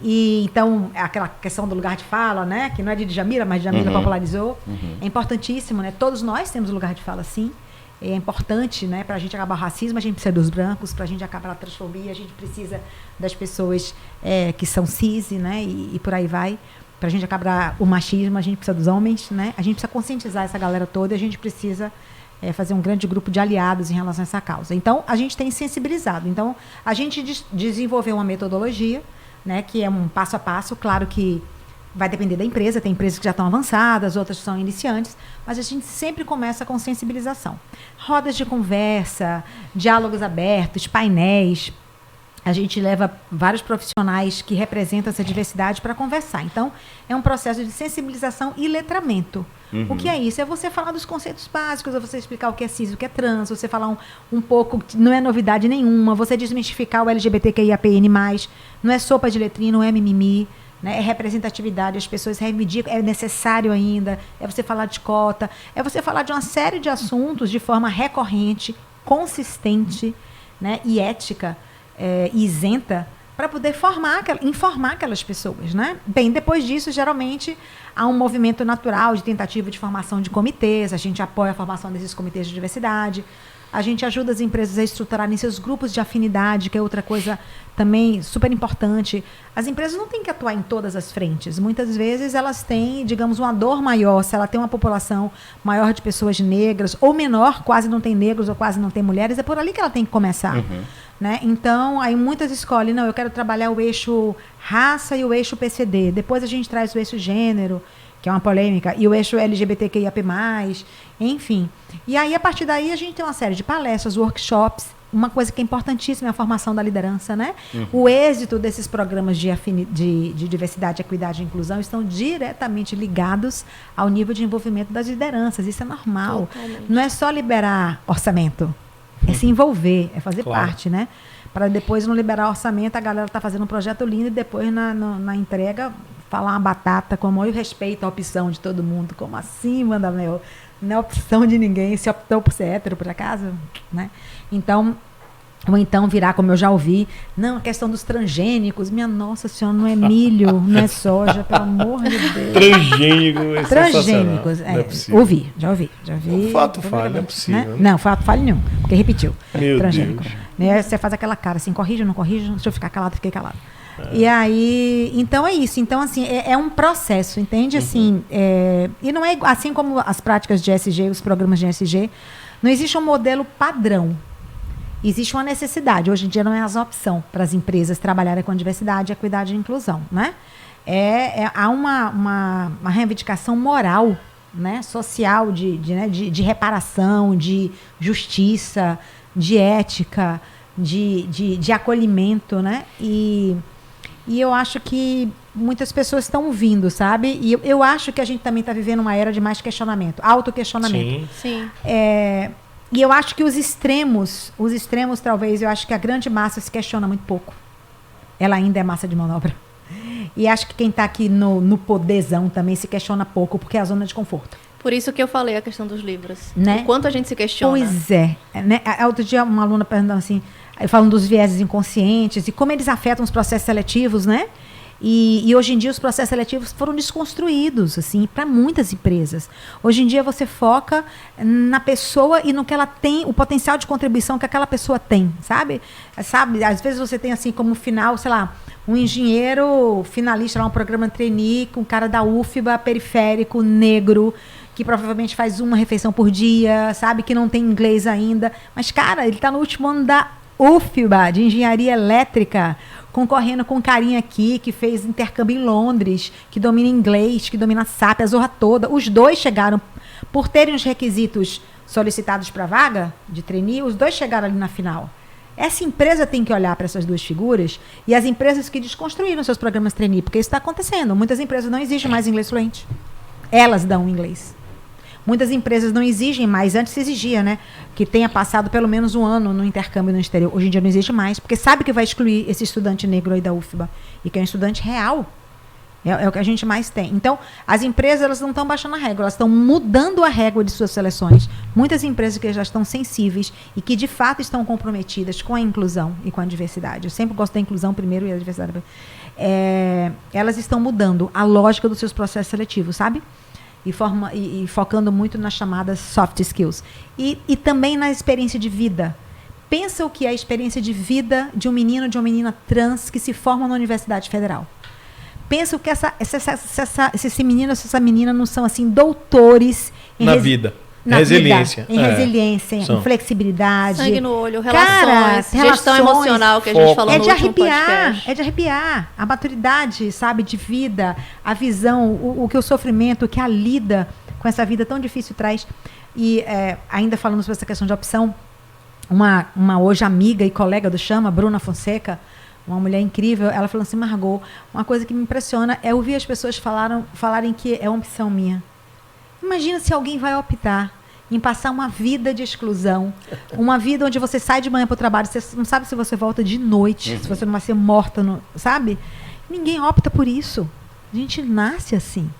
E então, aquela questão do lugar de fala, né? Que não é de Djamila, mas Djamila popularizou. É importantíssimo, né? Todos nós temos lugar de fala, sim. É importante, né? Para a gente acabar o racismo, a gente precisa dos brancos. Para a gente acabar a transfobia, a gente precisa das pessoas que são cis, né? E por aí vai. Para a gente acabar o machismo, a gente precisa dos homens, né? A gente precisa conscientizar essa galera toda e a gente precisa fazer um grande grupo de aliados em relação a essa causa. Então, a gente tem sensibilizado. Então, a gente desenvolveu uma metodologia, né, que é um passo a passo. Claro que vai depender da empresa, tem empresas que já estão avançadas, outras são iniciantes, mas a gente sempre começa com sensibilização. Rodas de conversa, diálogos abertos, painéis. A gente leva vários profissionais que representam essa diversidade para conversar. Então, é um processo de sensibilização e letramento. O que é isso? É você falar dos conceitos básicos, é você explicar o que é cis, o que é trans, você falar um pouco, não é novidade nenhuma, você desmistificar o LGBTQIAPN+, não é sopa de letrinha, não é mimimi, né? É representatividade, as pessoas reivindicam, é necessário ainda, é você falar de cota, é você falar de uma série de assuntos de forma recorrente, consistente, né? E ética, isenta, para poder informar aquelas pessoas, né? Bem, depois disso, geralmente, há um movimento natural de tentativa de formação de comitês, a gente apoia a formação desses comitês de diversidade, a gente ajuda as empresas a estruturarem seus grupos de afinidade, que é outra coisa também super importante. As empresas não têm que atuar em todas as frentes. Muitas vezes elas têm, digamos, uma dor maior. Se ela tem uma população maior de pessoas negras, ou menor, quase não tem negros ou quase não tem mulheres, é por ali que ela tem que começar. Né? Então, aí muitas escolhem, não, eu quero trabalhar o eixo raça e o eixo PCD. Depois a gente traz o eixo gênero, que é uma polêmica, e o eixo LGBTQIAP+, enfim. E aí, a partir daí, a gente tem uma série de palestras, workshops. Uma coisa que é importantíssima é a formação da liderança, né? O êxito desses programas de diversidade, equidade e inclusão estão diretamente ligados ao nível de envolvimento das lideranças. Isso é normal. Totalmente. Não é só liberar orçamento. É se envolver, é fazer parte, né? Para depois não liberar orçamento, a galera tá fazendo um projeto lindo e depois na entrega falar uma batata com amor e respeito à opção de todo mundo. Como assim, manda meu? Não é opção de ninguém, se optou por ser hétero, por acaso, né? Então, ou então virar, como eu já ouvi, não, a questão dos transgênicos, minha nossa senhora, não é milho, não é soja, pelo amor de Deus. Transgênico, é Transgênicos, sensacional. Não é possível. ouvi, já ouvi. O fato falho, não é possível. Né? Não, fato falho nenhum, porque repetiu. Meu Transgênico. Deus. Né? Você faz aquela cara assim, corrige, não corrige, deixa eu ficar calado, fiquei calado. E aí, então é isso. Então, assim, é um processo, entende? Assim, e não é assim como as práticas de ESG, os programas de ESG, não existe um modelo padrão. Existe uma necessidade. Hoje em dia não é a opção para as empresas trabalharem com diversidade, equidade e inclusão, né? Há uma reivindicação moral, né? Social, de reparação, de justiça, de ética, de acolhimento, né? E eu acho que muitas pessoas estão vindo, sabe? E eu acho que a gente também está vivendo uma era de mais questionamento, autoquestionamento. Sim. E eu acho que os extremos talvez, eu acho que a grande massa se questiona muito pouco. Ela ainda é massa de manobra. E acho que quem está aqui no poderzão também se questiona pouco, porque é a zona de conforto. Por isso que eu falei a questão dos livros. Né? O quanto a gente se questiona. Pois é. Né? Outro dia uma aluna perguntando assim, falando dos vieses inconscientes e como eles afetam os processos seletivos, né? E hoje em dia os processos seletivos foram desconstruídos, assim, para muitas empresas. Hoje em dia você foca na pessoa e no que ela tem, o potencial de contribuição que aquela pessoa tem, sabe? Às vezes você tem assim como final, sei lá, um engenheiro finalista lá, um programa trainee com um cara da UFBA, periférico, negro, que provavelmente faz uma refeição por dia, sabe? Que não tem inglês ainda. Mas, cara, ele está no último ano da UFBA, de engenharia elétrica, concorrendo com um carinha aqui que fez intercâmbio em Londres, que domina inglês, que domina SAP, a zorra toda. Os dois chegaram, por terem os requisitos solicitados para a vaga de trainee, os dois chegaram ali na final. Essa empresa tem que olhar para essas duas figuras e as empresas que desconstruíram seus programas trainee, porque isso está acontecendo. Muitas empresas não exigem mais inglês fluente. Elas dão inglês. Muitas empresas não exigem mais, antes se exigia, né? Que tenha passado pelo menos um ano no intercâmbio no exterior. Hoje em dia não existe mais, porque sabe que vai excluir esse estudante negro aí da UFBA. E que é um estudante real. É o que a gente mais tem. Então, as empresas elas não estão baixando a régua, elas estão mudando a régua de suas seleções. Muitas empresas que já estão sensíveis e que, de fato, estão comprometidas com a inclusão e com a diversidade. Eu sempre gosto da inclusão primeiro e a diversidade depois. Elas estão mudando a lógica dos seus processos seletivos, sabe? E focando muito nas chamadas soft skills. E também na experiência de vida. Pensa o que é a experiência de vida de um menino, de uma menina trans que se forma na Universidade Federal. Pensa que esse menino, essa menina não são assim doutores na vida. Na resiliência. Vida, em resiliência, em flexibilidade. Sangue no olho, relações, gestão emocional que a gente falou no último podcast. É de arrepiar. A maturidade, sabe, de vida, a visão, o que o sofrimento, o que a lida com essa vida tão difícil traz. E ainda falando sobre essa questão de opção, uma hoje amiga e colega do Chama, Bruna Fonseca, uma mulher incrível, ela falou assim: Margot, uma coisa que me impressiona é ouvir as pessoas falarem que é uma opção minha. Imagina se alguém vai optar em passar uma vida de exclusão, uma vida onde você sai de manhã para o trabalho, você não sabe se você volta de noite, se você não vai ser morta, sabe? Ninguém opta por isso. A gente nasce assim.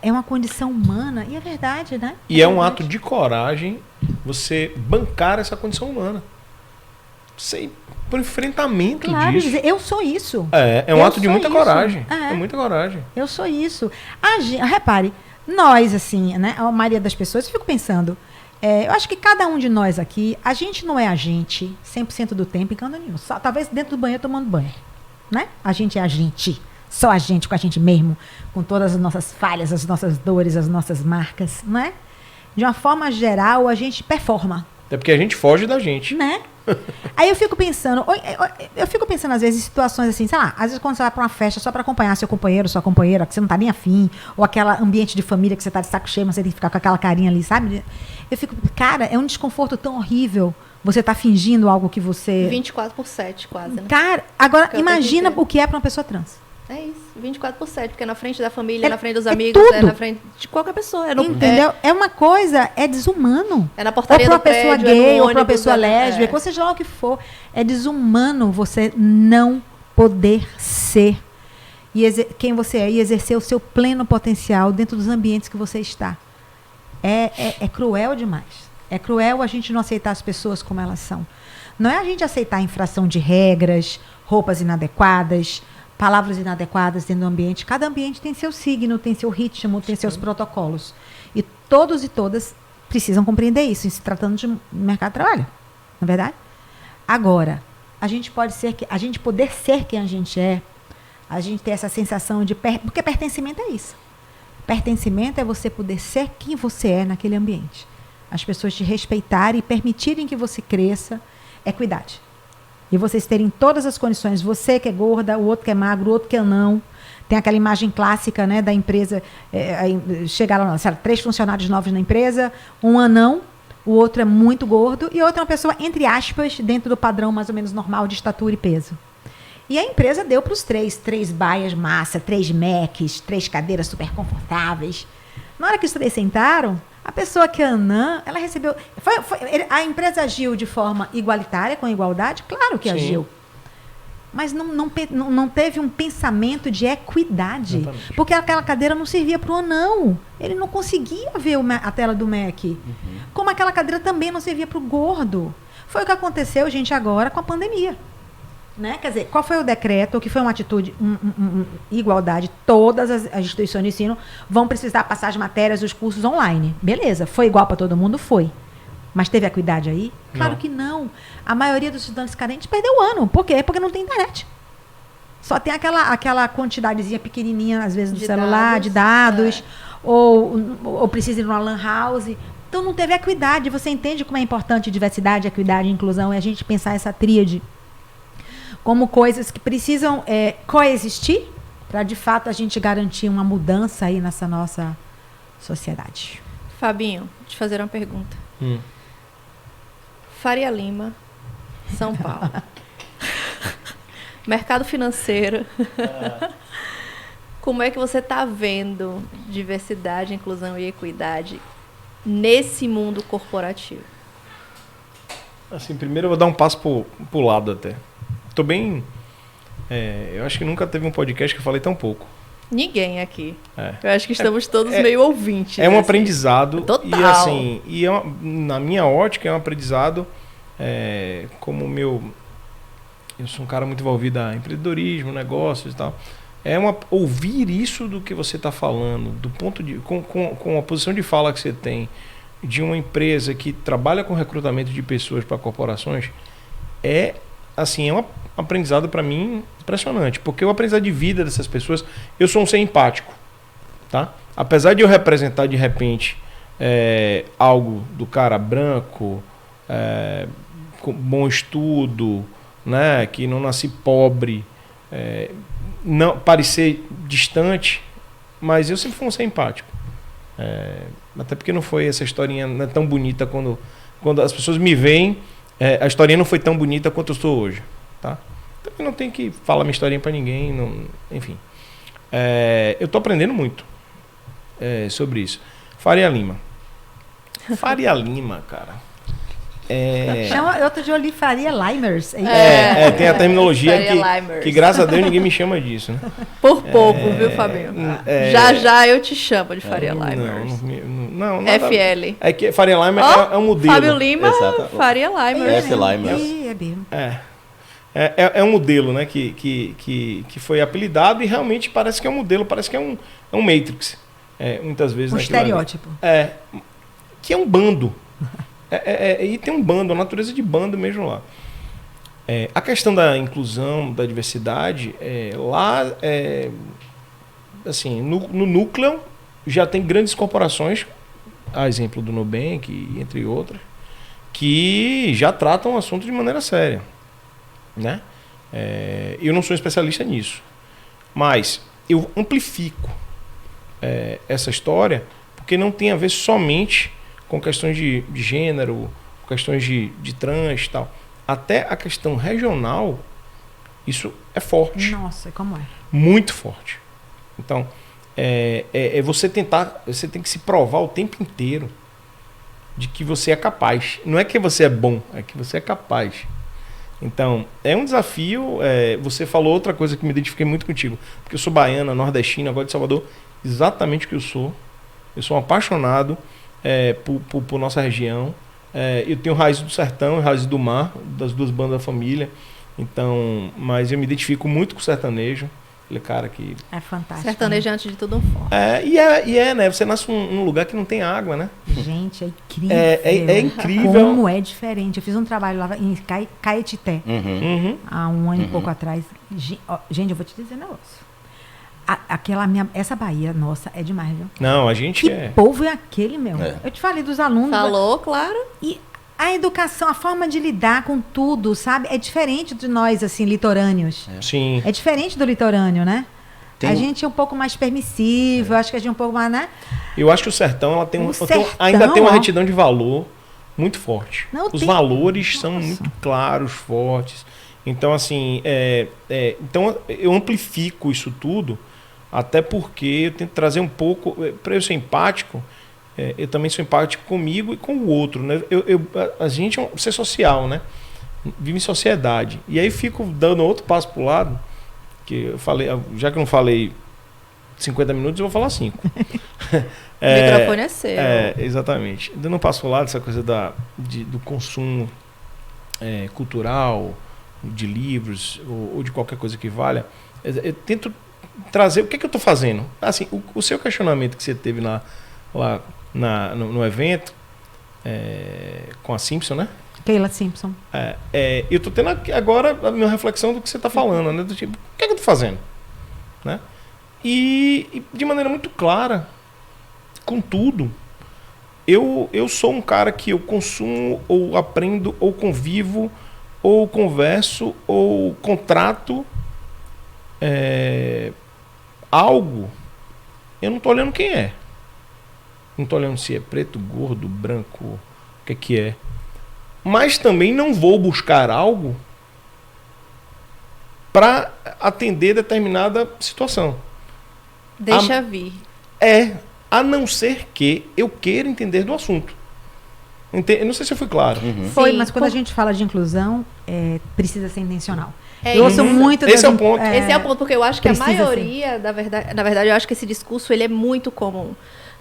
É uma condição humana, e é verdade, né? E é um ato de coragem você bancar essa condição humana. Por enfrentamento disso. Dizer, eu sou isso. É um ato de muita coragem. É muita coragem. Eu sou isso. Repare, nós, assim, né? A maioria das pessoas, eu fico pensando, eu acho que cada um de nós aqui, a gente não é a gente 100% do tempo em canto nenhum. Só, talvez dentro do banheiro tomando banho. Né? A gente é a gente. Só a gente, com a gente mesmo, com todas as nossas falhas, as nossas dores, as nossas marcas, né? De uma forma geral, a gente performa. É porque a gente foge da gente. Né? Aí eu fico pensando às vezes em situações assim, sei lá, às vezes quando você vai pra uma festa só pra acompanhar seu companheiro, sua companheira, que você não tá nem afim, ou aquele ambiente de família que você tá de saco cheio, mas você tem que ficar com aquela carinha ali, sabe? Eu fico, cara, é um desconforto tão horrível você tá fingindo algo que você... 24/7 quase, né? Cara, agora imagina o que é pra uma pessoa trans. É isso, 24/7, porque é na frente da família, na frente dos amigos, tudo. na frente de qualquer pessoa. Entendeu? É uma coisa, é desumano. É na portaria ou pra do pessoa prédio, gay, no ou pra ônibus, pessoa lésbica, ou seja lá o que for. É desumano você não poder ser quem você é e exercer o seu pleno potencial dentro dos ambientes que você está. É cruel demais. É cruel a gente não aceitar as pessoas como elas são. Não é a gente aceitar a infração de regras, roupas inadequadas, palavras inadequadas dentro do ambiente. Cada ambiente tem seu signo, tem seu ritmo, tem seus protocolos. E todos e todas precisam compreender isso, em se tratando de mercado de trabalho. Não é verdade? Agora, a gente poder ser quem a gente é, a gente ter essa sensação de... Porque pertencimento é isso. Pertencimento é você poder ser quem você é naquele ambiente. As pessoas te respeitarem e permitirem que você cresça, equidade. E vocês terem todas as condições, você que é gorda, o outro que é magro, o outro que é não. Tem aquela imagem clássica, né, da empresa, chegaram lá, 3 funcionários novos na empresa, um anão, o outro é muito gordo, e outro é uma pessoa, entre aspas, dentro do padrão mais ou menos normal de estatura e peso. E a empresa deu para os 3 baias massa, 3 Macs, 3 cadeiras super confortáveis. Na hora que os 3 sentaram, a pessoa que é anã, ela recebeu... a empresa agiu de forma igualitária, com igualdade? Claro que agiu. Mas não teve um pensamento de equidade. Exatamente. Porque aquela cadeira não servia para o anão. Ele não conseguia ver a tela do Mac. Como aquela cadeira também não servia para o gordo. Foi o que aconteceu, gente, agora com a pandemia. Né? Quer dizer, qual foi o decreto, que foi uma atitude, igualdade, todas as instituições de ensino vão precisar passar as matérias, os cursos online. Beleza, foi igual para todo mundo? Foi. Mas teve equidade aí? Claro que não. A maioria dos estudantes carentes perdeu o ano. Por quê? Porque não tem internet. Só tem aquela quantidadezinha pequenininha, às vezes, do celular, de dados, ou precisa ir numa lan house. Então não teve equidade. Você entende como é importante diversidade, equidade e inclusão? É a gente pensar essa tríade como coisas que precisam coexistir para, de fato, a gente garantir uma mudança aí nessa nossa sociedade. Fabinho, te fazer uma pergunta. Faria Lima, São Paulo. Mercado financeiro. Como é que você está vendo diversidade, inclusão e equidade nesse mundo corporativo? Assim, primeiro eu vou dar um passo pro lado até. Tô bem... eu acho que nunca teve um podcast que eu falei tão pouco. Ninguém aqui. É. Eu acho que estamos todos meio ouvintes. É um assim. aprendizado. Total. E assim, na minha ótica, é um aprendizado como eu sou um cara muito envolvido em empreendedorismo, negócios e tal. Ouvir isso do que você está falando, do ponto de com a posição de fala que você tem de uma empresa que trabalha com recrutamento de pessoas para corporações, é um aprendizado para mim impressionante, porque o aprendizado de vida dessas pessoas, eu sou um ser empático, tá? Apesar de eu representar de repente algo do cara branco, com bom estudo, né, que não nasci pobre, não parecer distante, mas eu sempre fui um ser empático. Até porque não foi essa historinha não é tão bonita quando as pessoas me veem, a historinha não foi tão bonita quanto eu sou hoje, tá? Também não tem que falar minha historinha para ninguém, enfim. Eu tô aprendendo muito sobre isso. Faria Lima, cara. Outro dia eu li Faria Limers. Tem a terminologia Faria que graças a Deus ninguém me chama disso, né? Por pouco, viu, Fabinho? Já eu te chamo de Faria Limers. Não, FL. É que Faria Limer é um modelo. Fábio Lima, Exato. Faria Limers. F. Limers. É um modelo, né? Que foi apelidado e realmente parece que é um modelo, parece que é um Matrix. Muitas vezes. Um estereótipo. Que é um bando. E tem um bando, a natureza de bando mesmo lá. A questão da inclusão, da diversidade, lá, assim, no núcleo já tem grandes corporações, a exemplo do Nubank, entre outras, que já tratam o assunto de maneira séria, né? Eu não sou especialista nisso, mas eu amplifico essa história porque não tem a ver somente com questões de gênero, questões de trans e tal. Até a questão regional, isso é forte. Nossa, como é? Muito forte. Então, você tem que se provar o tempo inteiro de que você é capaz. Não é que você é bom, é que você é capaz. Então, é um desafio. Você falou outra coisa que me identifiquei muito contigo, porque eu sou baiana, nordestina, agora de Salvador, exatamente o que eu sou. Eu sou um apaixonado por nossa região. Eu tenho raiz do sertão e raiz do mar, das duas bandas da família. Então, mas eu me identifico muito com o sertanejo. Ele é cara que... É fantástico. Sertanejo antes de tudo um forte. Né? Você nasce num lugar que não tem água, né? Gente, é incrível. É incrível. Como é diferente. Eu fiz um trabalho lá em Caetité, há um ano e pouco atrás. Gente, eu vou te dizer um negócio. Essa Bahia, nossa, é demais, viu? Não, a gente que povo é aquele, meu? Eu te falei dos alunos. Falou, claro. E a educação, a forma de lidar com tudo, sabe? É diferente de nós, assim, litorâneos. Sim. É diferente do litorâneo, né? A gente é um pouco mais permissivo, eu acho que a gente é um pouco mais, né? Eu acho que o sertão, ainda tem uma retidão de valor muito forte. Os valores são muito claros, fortes. Então, assim, então eu amplifico isso tudo, até porque eu tento trazer um pouco, para eu ser empático, eu também sou empático comigo e com o outro, né? A gente é um ser social, né? Vive em sociedade. E aí fico dando outro passo pro lado, que eu falei, já que eu não falei 50 minutos, eu vou falar 5. O microfone é seu. Exatamente. Dando um passo pro lado, essa coisa do consumo cultural, de livros ou de qualquer coisa que valha, eu tento trazer o que eu estou fazendo. Assim, o seu questionamento que você teve lá no evento com a Simpson, né? Keila Simpson. Eu estou tendo agora a minha reflexão do que você está falando, né? Do tipo, o que eu estou fazendo? Né? E de maneira muito clara, contudo, eu sou um cara que eu consumo, ou aprendo, ou convivo, ou converso, ou contrato algo, eu não estou olhando quem é. Não estou olhando se é preto, gordo, branco, o que é. Mas também não vou buscar algo para atender determinada situação. Deixa vir. A não ser que eu queira entender do assunto. Eu não sei se eu fui claro. Foi, mas quando a gente fala de inclusão, precisa ser intencional. É Eu ouço muito... Esse é o ponto. Esse é o ponto, porque eu acho que a precisa maioria, na verdade, eu acho que esse discurso ele é muito comum.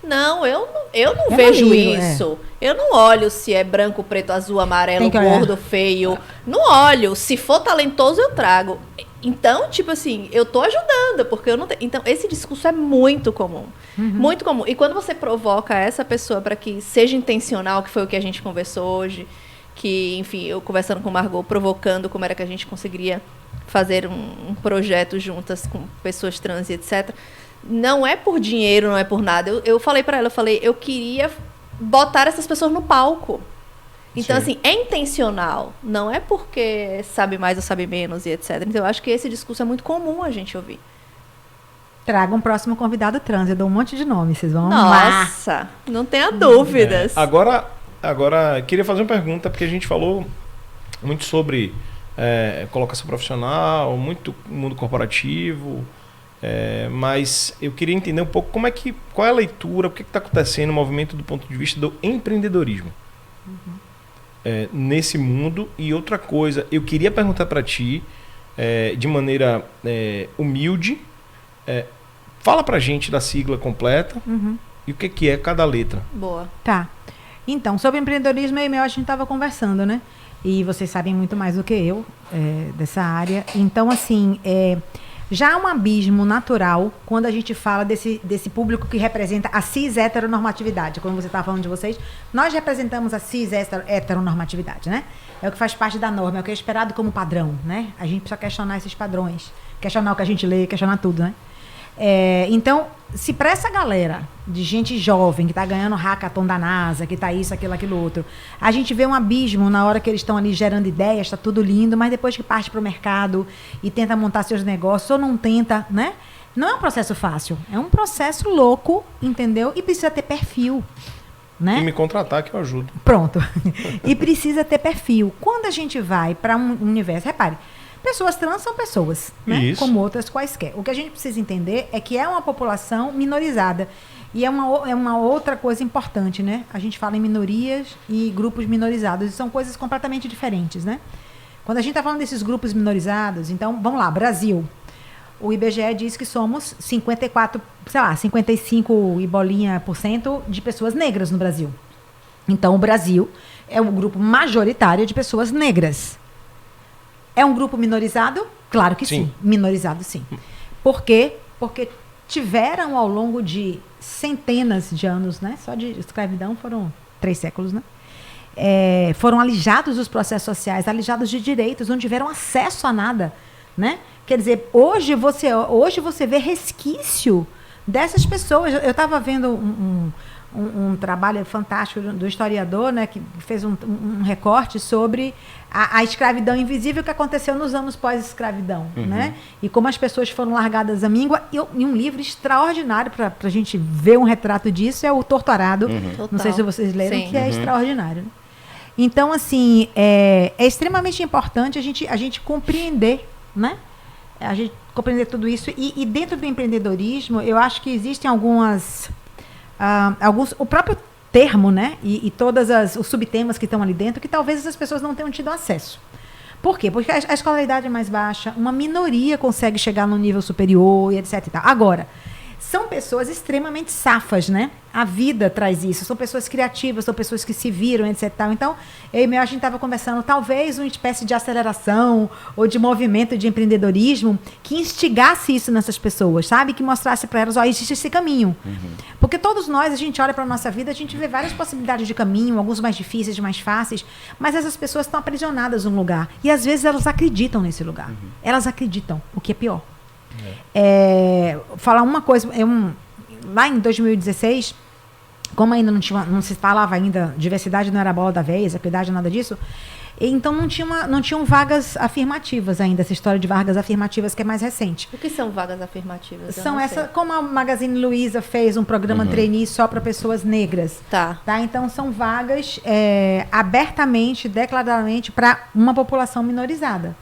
Não, eu não Eu vejo não ligo, isso. Eu não olho se é branco, preto, azul, amarelo, Tem que olhar. gordo, feio. Não olho. Se for talentoso, eu trago. Então, tipo assim, eu tô ajudando, porque eu não tenho... Então, esse discurso é muito comum. Muito comum. E quando você provoca essa pessoa para que seja intencional, que foi o que a gente conversou hoje, que, enfim, eu conversando com o Margot, provocando como era que a gente conseguiria fazer um projeto juntas com pessoas trans e etc., não é por dinheiro, não é por nada. Eu falei pra ela, eu queria botar essas pessoas no palco. Então, Sim. assim, é intencional. Não é porque sabe mais ou sabe menos e etc. Então, eu acho que esse discurso é muito comum a gente ouvir. Traga um próximo convidado trans. Eu dou um monte de nome, vocês vão amar. Nossa, não tenha dúvidas. Agora, queria fazer uma pergunta, porque a gente falou muito sobre colocação profissional, muito mundo corporativo... mas eu queria entender um pouco qual é a leitura, o que está acontecendo no movimento do ponto de vista do empreendedorismo nesse mundo. E outra coisa, eu queria perguntar para ti, de maneira humilde, fala para a gente da sigla completa e o que é cada letra. Boa. Tá. Então, sobre empreendedorismo, eu e a gente estava conversando, né? E vocês sabem muito mais do que eu dessa área. Então, assim... já há um abismo natural quando a gente fala desse público que representa a cis-heteronormatividade. Quando você estava falando de vocês, nós representamos a cis-heteronormatividade, né? É o que faz parte da norma, é o que é esperado como padrão, né? A gente precisa questionar esses padrões, questionar o que a gente lê, questionar tudo, né? Então, se para essa galera de gente jovem que está ganhando hackathon da NASA, que está isso, aquilo outro, a gente vê um abismo na hora que eles estão ali gerando ideias, está tudo lindo, mas depois que parte para o mercado e tenta montar seus negócios ou não tenta, né? Não é um processo fácil, é um processo louco, entendeu? E precisa ter perfil, né? E me contratar que eu ajudo. Pronto. E precisa ter perfil. Quando a gente vai para um universo, repare, pessoas trans são pessoas, né? Isso. Como outras quaisquer. O que a gente precisa entender é que é uma população minorizada. E é uma outra coisa importante, né? A gente fala em minorias e grupos minorizados. E são coisas completamente diferentes, né? Quando a gente está falando desses grupos minorizados, então, vamos lá, Brasil. O IBGE diz que somos 55 e bolinha por cento de pessoas negras no Brasil. Então, o Brasil é um grupo majoritário de pessoas negras. É um grupo minorizado? Claro que sim. Minorizado, sim. Por quê? Porque tiveram ao longo de centenas de anos, né? Só de escravidão foram 3 séculos, né? Foram alijados dos processos sociais, alijados de direitos, não tiveram acesso a nada, né? Quer dizer, hoje você vê resquício dessas pessoas. Eu estava vendo um trabalho fantástico do historiador, né, que fez um recorte sobre a escravidão invisível que aconteceu nos anos pós-escravidão, né? E como as pessoas foram largadas à míngua. E um livro extraordinário para a gente ver um retrato disso é o Torturado. Não sei se vocês leram, que é extraordinário. Né? Então, assim, é extremamente importante a gente compreender, né? A gente compreender tudo isso. E dentro do empreendedorismo, eu acho que existem alguns, o próprio termo, né? E todos os subtemas que estão ali dentro, que talvez essas pessoas não tenham tido acesso. Por quê? Porque a escolaridade é mais baixa, uma minoria consegue chegar no nível superior e etc. E tal. Agora, são pessoas extremamente safas, né? A vida traz isso. São pessoas criativas, são pessoas que se viram, etc. Então, eu e a gente estava conversando, talvez uma espécie de aceleração ou de movimento de empreendedorismo que instigasse isso nessas pessoas, sabe? Que mostrasse para elas, ó, existe esse caminho. Porque todos nós, a gente olha para a nossa vida, a gente vê várias possibilidades de caminho, alguns mais difíceis, mais fáceis, mas essas pessoas estão aprisionadas num lugar. E às vezes elas acreditam nesse lugar. Elas acreditam, o que é pior. Falar uma coisa, lá em 2016, como ainda não se falava ainda, diversidade não era a bola da vez, equidade, nada disso, então não tinham vagas afirmativas ainda, essa história de vagas afirmativas que é mais recente. O que são vagas afirmativas? São como a Magazine Luiza fez um programa trainee só para pessoas negras. Tá? Então são vagas abertamente, declaradamente para uma população minorizada.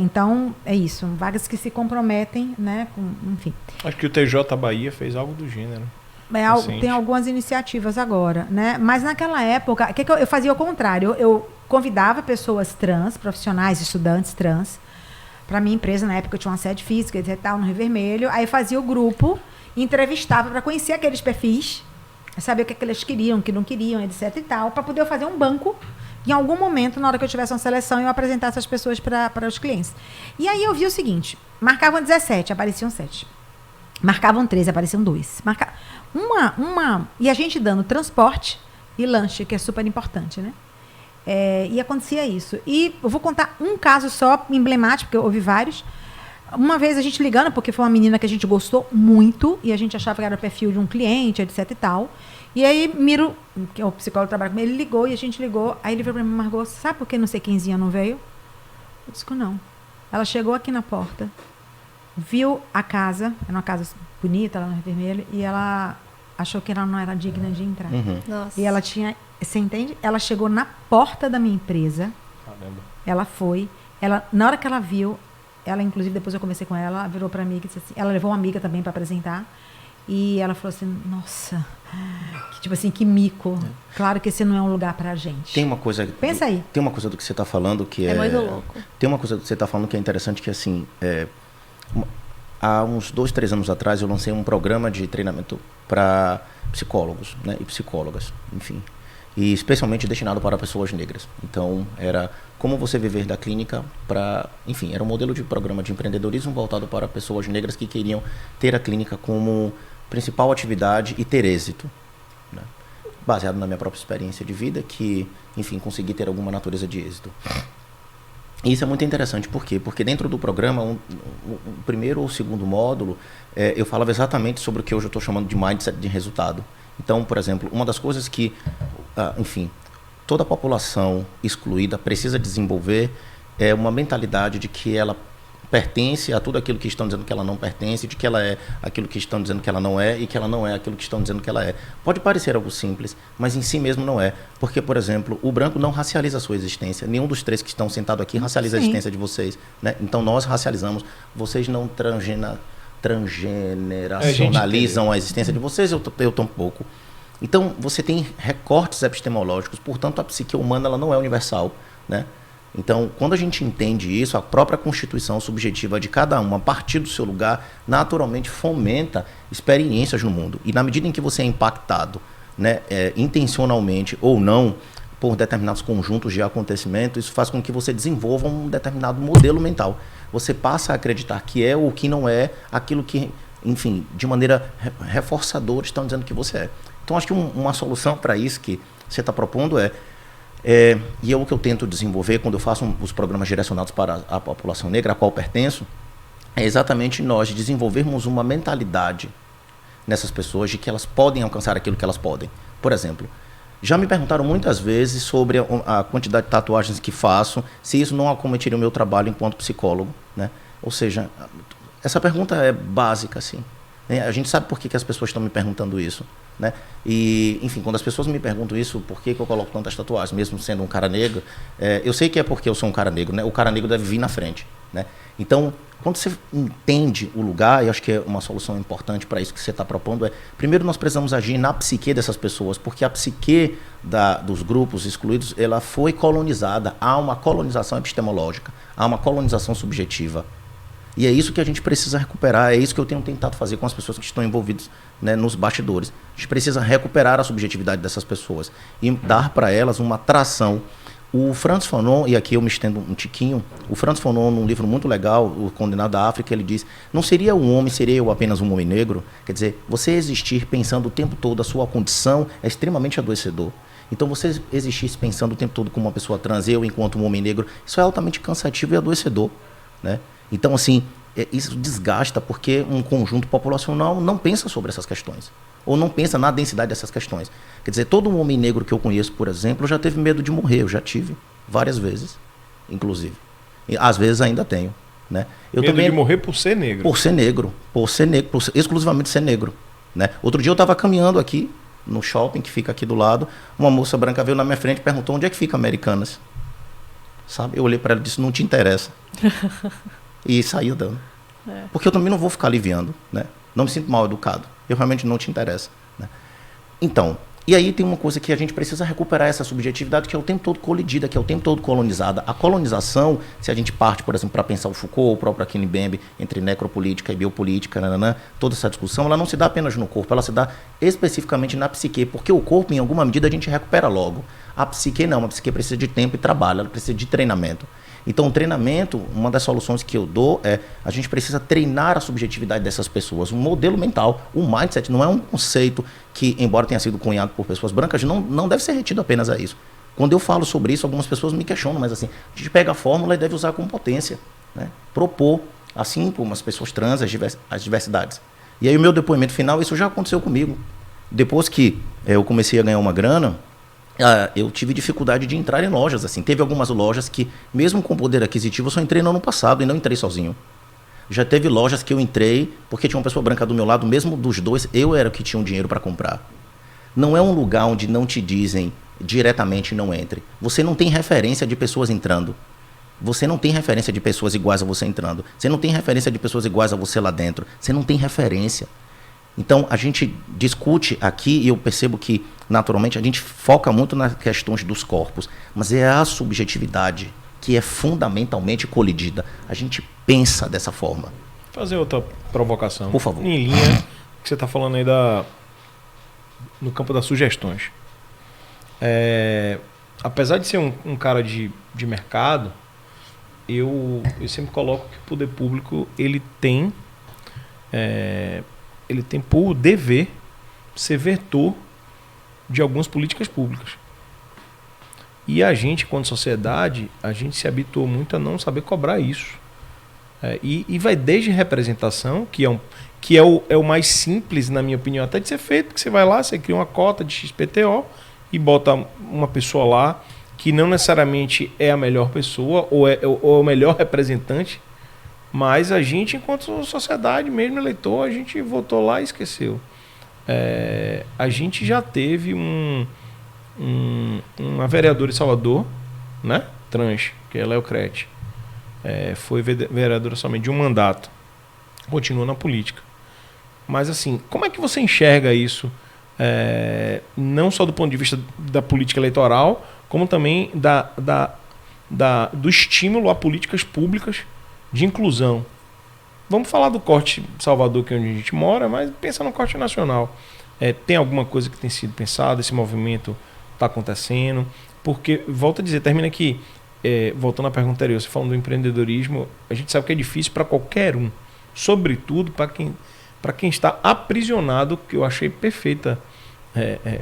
Então, é isso. Vagas que se comprometem, né? Enfim. Acho que o TJ Bahia fez algo do gênero. Tem algumas iniciativas agora, né? Mas naquela época, o que eu fazia o contrário? Eu convidava pessoas trans, profissionais, estudantes trans, para minha empresa. Na época eu tinha uma sede física e tal, no Rio Vermelho. Aí fazia o grupo, entrevistava para conhecer aqueles perfis, saber o que eles queriam, o que não queriam, etc e tal, para poder fazer um banco. Em algum momento, na hora que eu tivesse uma seleção, eu apresentar essas pessoas para os clientes. E aí eu vi o seguinte, marcavam 17, apareciam 7. Marcavam 13, apareciam 2. E a gente dando transporte e lanche, que é super importante, né? E acontecia isso. E eu vou contar um caso só, emblemático, porque eu ouvi vários. Uma vez a gente ligando, porque foi uma menina que a gente gostou muito, e a gente achava que era o perfil de um cliente, etc e tal. E aí, Miro, que é o psicólogo que trabalha comigo, ele ligou e a gente ligou. Aí ele veio pra mim, Margot, sabe por que não sei quemzinha não veio? Eu disse que não. Ela chegou aqui na porta, viu a casa, era uma casa bonita lá no Rio Vermelho, e ela achou que ela não era digna de entrar. Uhum. Nossa. E ela tinha, você entende? Ela chegou na porta da minha empresa. Caramba. Ela foi, na hora que ela viu, ela inclusive depois eu conversei com ela, virou pra mim e disse assim, ela levou uma amiga também para apresentar. E ela falou assim, nossa, tipo assim, que mico. Claro que esse não é um lugar pra gente. Tem uma coisa... Pensa aí. Tem uma coisa do que você está falando que É muito louco. Tem uma coisa do que você está falando que é interessante, que assim, há uns 2, 3 anos atrás eu lancei um programa de treinamento para psicólogos, né, e psicólogas, enfim. E especialmente destinado para pessoas negras. Então, era como você viver da clínica para... Enfim, era um modelo de programa de empreendedorismo voltado para pessoas negras que queriam ter a clínica como principal atividade e ter êxito, né? Baseado na minha própria experiência de vida, que, enfim, consegui ter alguma natureza de êxito. E isso é muito interessante, por quê? Porque dentro do programa, o primeiro ou o segundo módulo, eu falava exatamente sobre o que hoje eu estou chamando de mindset de resultado. Então, por exemplo, uma das coisas que, enfim, toda a população excluída precisa desenvolver é uma mentalidade de que ela pertence a tudo aquilo que estão dizendo que ela não pertence, de que ela é aquilo que estão dizendo que ela não é e que ela não é aquilo que estão dizendo que ela é. Pode parecer algo simples, mas em si mesmo não é. Porque, por exemplo, o branco não racializa a sua existência. Nenhum dos 3 que estão sentados aqui racializa a existência de vocês, né? Então, nós racializamos. Vocês não transgeneracionalizam a existência de vocês, eu tampouco. Então, você tem recortes epistemológicos, portanto, a psique humana ela não é universal, né? Então, quando a gente entende isso, a própria constituição subjetiva de cada um, a partir do seu lugar, naturalmente fomenta experiências no mundo. E na medida em que você é impactado, né, intencionalmente ou não, por determinados conjuntos de acontecimentos, isso faz com que você desenvolva um determinado modelo mental. Você passa a acreditar que é ou que não é aquilo que, enfim, de maneira reforçadora estão dizendo que você é. Então, acho que uma solução para isso que você está propondo e é o que eu tento desenvolver quando eu faço os programas direcionados para a população negra, a qual pertenço, é exatamente nós desenvolvermos uma mentalidade nessas pessoas de que elas podem alcançar aquilo que elas podem. Por exemplo, já me perguntaram muitas vezes sobre a quantidade de tatuagens que faço, se isso não acometiria o meu trabalho enquanto psicólogo, né? Ou seja, essa pergunta é básica, assim. A gente sabe por que as pessoas estão me perguntando isso, né? E, enfim, quando as pessoas me perguntam isso, por que eu coloco tantas tatuagens, mesmo sendo um cara negro, eu sei que é porque eu sou um cara negro, né? O cara negro deve vir na frente, né? Então, quando você entende o lugar, e acho que é uma solução importante para isso que você está propondo, primeiro nós precisamos agir na psique dessas pessoas, porque a psique dos grupos excluídos, ela foi colonizada, há uma colonização epistemológica, há uma colonização subjetiva. E é isso que a gente precisa recuperar, é isso que eu tenho tentado fazer com as pessoas que estão envolvidas, né, nos bastidores. A gente precisa recuperar a subjetividade dessas pessoas e dar para elas uma tração. O Frantz Fanon, e aqui eu me estendo um tiquinho, o Frantz Fanon, num livro muito legal, O Condenado da África, ele diz, não seria um homem, seria eu apenas um homem negro? Quer dizer, você existir pensando o tempo todo a sua condição é extremamente adoecedor. Então, você existir pensando o tempo todo como uma pessoa trans, eu enquanto um homem negro, isso é altamente cansativo e adoecedor, né? Então, assim, isso desgasta porque um conjunto populacional não pensa sobre essas questões. Ou não pensa na densidade dessas questões. Quer dizer, todo um homem negro que eu conheço, por exemplo, já teve medo de morrer. Eu já tive várias vezes, inclusive. E, às vezes ainda tenho, né? Medo de morrer por ser negro. Por ser negro. Por exclusivamente ser negro, né? Outro dia eu estava caminhando aqui, no shopping, que fica aqui do lado. Uma moça branca veio na minha frente e perguntou onde é que fica Americanas. Sabe? Eu olhei para ela e disse, não te interessa. E saí andando. Porque eu também não vou ficar aliviando, né? Não me sinto mal educado. Eu realmente não te interessa, né? Então, e aí tem uma coisa que a gente precisa recuperar essa subjetividade que é o tempo todo colidida, que é o tempo todo colonizada. A colonização, se a gente parte, por exemplo, para pensar o Foucault, o próprio Achille Mbembe, entre necropolítica e biopolítica, toda essa discussão, ela não se dá apenas no corpo, ela se dá especificamente na psique, porque o corpo, em alguma medida, a gente recupera logo. A psique não, a psique precisa de tempo e trabalho, ela precisa de treinamento. Então, o treinamento, uma das soluções que eu dou é a gente precisa treinar a subjetividade dessas pessoas. Um modelo mental, o mindset não é um conceito que, embora tenha sido cunhado por pessoas brancas, não deve ser retido apenas a isso. Quando eu falo sobre isso, algumas pessoas me questionam, mas assim, a gente pega a fórmula e deve usar com potência, né? Propor, assim como as pessoas trans, as diversidades. E aí o meu depoimento final, isso já aconteceu comigo. Depois que eu comecei a ganhar uma grana, eu tive dificuldade de entrar em lojas. Assim. Teve algumas lojas que, mesmo com poder aquisitivo, eu só entrei no ano passado e não entrei sozinho. Já teve lojas que eu entrei porque tinha uma pessoa branca do meu lado, mesmo dos dois, eu era o que tinha um dinheiro para comprar. Não é um lugar onde não te dizem diretamente não entre. Você não tem referência de pessoas entrando. Você não tem referência de pessoas iguais a você entrando. Você não tem referência de pessoas iguais a você lá dentro. Você não tem referência. Então, a gente discute aqui e eu percebo que, naturalmente, a gente foca muito nas questões dos corpos, mas é a subjetividade que é fundamentalmente colidida. A gente pensa dessa forma. Vou fazer outra provocação. Por favor. Em linha, que você está falando aí no campo das sugestões. Apesar de ser um cara de mercado, eu sempre coloco que o poder público ele tem por dever ser vetor de algumas políticas públicas. E a gente, quando sociedade, a gente se habituou muito a não saber cobrar isso. E vai desde representação, que é o mais simples, na minha opinião, até de ser feito, porque você vai lá, você cria uma cota de XPTO e bota uma pessoa lá que não necessariamente é a melhor pessoa ou é o melhor representante, mas a gente, enquanto sociedade, mesmo eleitor, a gente votou lá e esqueceu. A gente já teve uma vereadora em Salvador, né? Trans, que é Léo Crete. Foi vereadora somente de um mandato. Continua na política. Mas assim, como é que você enxerga isso? Não só do ponto de vista da política eleitoral, como também do estímulo a políticas públicas de inclusão. Vamos falar do corte Salvador, que é onde a gente mora, mas pensa no corte nacional. Tem alguma coisa que tem sido pensada, esse movimento está acontecendo? Porque, volto a dizer, termina aqui, voltando à pergunta anterior, você falando do empreendedorismo, a gente sabe que é difícil para qualquer um, sobretudo para quem está aprisionado, que eu achei perfeita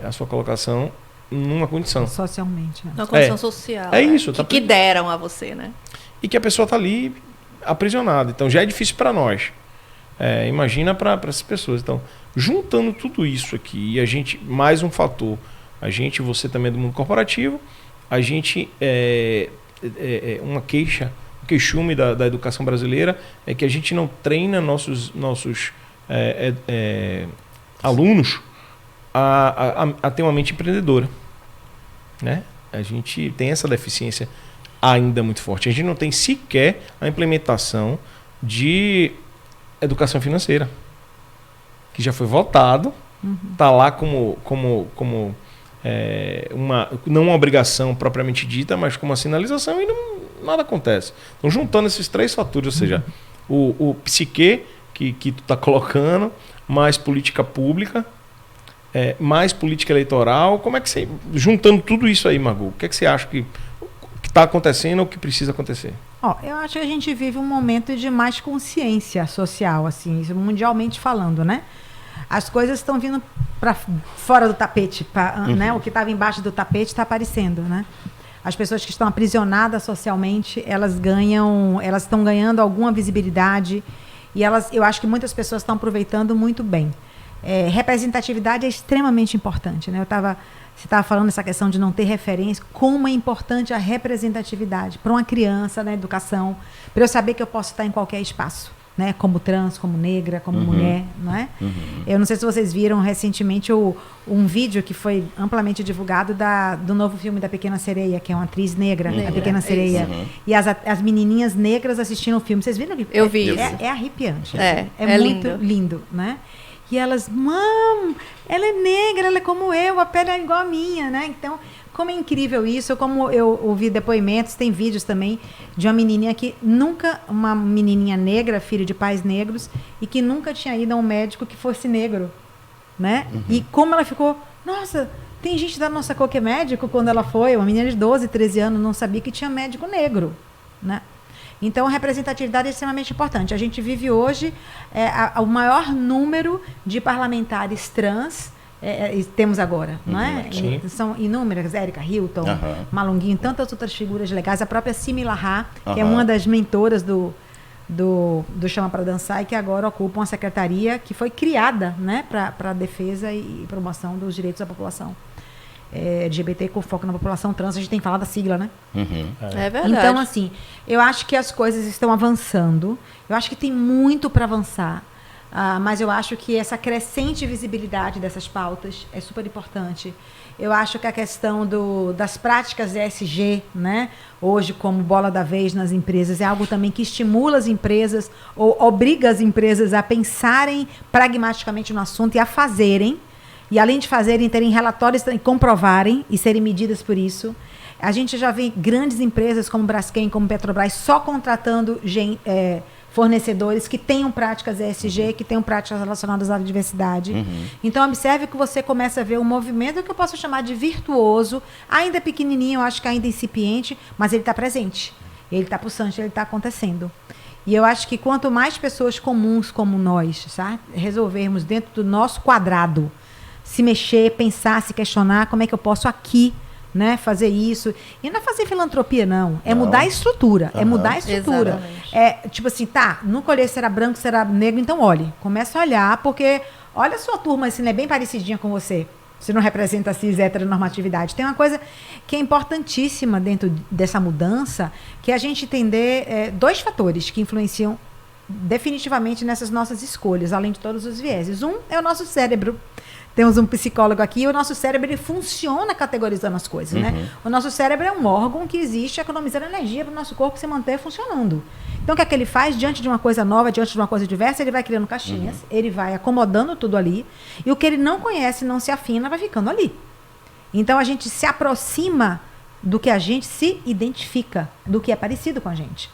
a sua colocação, numa condição. Socialmente. Uma condição social. Isso. Que deram a você, né? E que a pessoa está ali aprisionada. Então já é difícil para nós. Imagina para essas pessoas. Então, juntando tudo isso aqui, e a gente, mais um fator, você também é do mundo corporativo, a gente um queixume da educação brasileira é que a gente não treina nossos alunos a ter uma mente empreendedora, né? A gente tem essa deficiência ainda muito forte. A gente não tem sequer a implementação de educação financeira, que já foi votado, está lá como não uma obrigação propriamente dita, mas como uma sinalização e nada acontece. Então, juntando esses três fatores, ou seja, o psique que tu está colocando, mais política pública, mais política eleitoral, como é que você... Juntando tudo isso aí, Margot, o que é que você acha que está acontecendo ou que precisa acontecer? Eu acho que a gente vive um momento de mais consciência social, assim, isso mundialmente falando, né? As coisas estão vindo para fora do tapete, né? O que estava embaixo do tapete está aparecendo, né? As pessoas que estão aprisionadas socialmente, elas estão ganhando alguma visibilidade e eu acho que muitas pessoas estão aproveitando muito bem. Representatividade é extremamente importante, né? Você estava falando essa questão de não ter referência, como é importante a representatividade para uma criança na educação, para eu saber que eu posso estar em qualquer espaço, né? Como trans, como negra, como mulher, não é? Eu não sei se vocês viram recentemente um vídeo que foi amplamente divulgado do novo filme da Pequena Sereia, que é uma atriz negra, a Pequena Sereia. E as menininhas negras assistindo o filme. Vocês viram? Eu vi isso. É arrepiante. É muito lindo. lindo, né? E elas, mam, ela é negra, ela é como eu, a pele é igual a minha, né? Então, como é incrível isso, como eu ouvi depoimentos, tem vídeos também de uma menininha uma menininha negra, filha de pais negros, e que nunca tinha ido a um médico que fosse negro, né? E como ela ficou, nossa, tem gente da nossa cor que é médico, quando ela foi, uma menina de 12, 13 anos, não sabia que tinha médico negro, né? Então, a representatividade é extremamente importante. A gente vive hoje o maior número de parlamentares trans, temos agora, não é? São inúmeras, Érica Hilton, Malunguinho, tantas outras figuras legais, a própria Simi Lahá, que é uma das mentoras do Chama para Dançar, e que agora ocupa uma secretaria que foi criada, né, para a defesa e promoção dos direitos da população LGBT, com foco na população trans. A gente tem que falar da sigla, né? É verdade. Então, assim, eu acho que as coisas estão avançando, eu acho que tem muito para avançar. Mas eu acho que essa crescente visibilidade dessas pautas é super importante. Eu acho que a questão das práticas ESG, né, hoje como bola da vez nas empresas, é algo também que estimula as empresas ou obriga as empresas a pensarem pragmaticamente no assunto e a fazerem. E além de fazerem, terem relatórios e comprovarem e serem medidas por isso. A gente já vê grandes empresas como Braskem, como Petrobras, só contratando fornecedores que tenham práticas ESG, que tenham práticas relacionadas à diversidade. Então, observe que você começa a ver um movimento que eu posso chamar de virtuoso, ainda pequenininho, eu acho que ainda incipiente, mas ele está presente, ele está pulsante, ele está acontecendo. E eu acho que quanto mais pessoas comuns como nós, sabe, resolvermos dentro do nosso quadrado, se mexer, pensar, se questionar, como é que eu posso aqui, né, fazer isso. E não é fazer filantropia, não. É mudar a estrutura. É mudar a estrutura. Exatamente. Tipo assim, tá, nunca olhei se era branco, se era negro, então olhe. Começa a olhar, porque olha a sua turma, assim, é bem parecidinha com você. Você não representa a cis heteronormatividade. Tem uma coisa que é importantíssima dentro dessa mudança, que é a gente entender dois fatores que influenciam definitivamente nessas nossas escolhas, além de todos os vieses. Um é o nosso cérebro. Temos um psicólogo aqui, e o nosso cérebro ele funciona categorizando as coisas, né? O nosso cérebro é um órgão que existe economizando energia para o nosso corpo se manter funcionando. Então, o que é que ele faz? Diante de uma coisa nova, diante de uma coisa diversa, ele vai criando caixinhas, ele vai acomodando tudo ali, e o que ele não conhece, não se afina, vai ficando ali. Então, a gente se aproxima do que a gente se identifica, do que é parecido com a gente.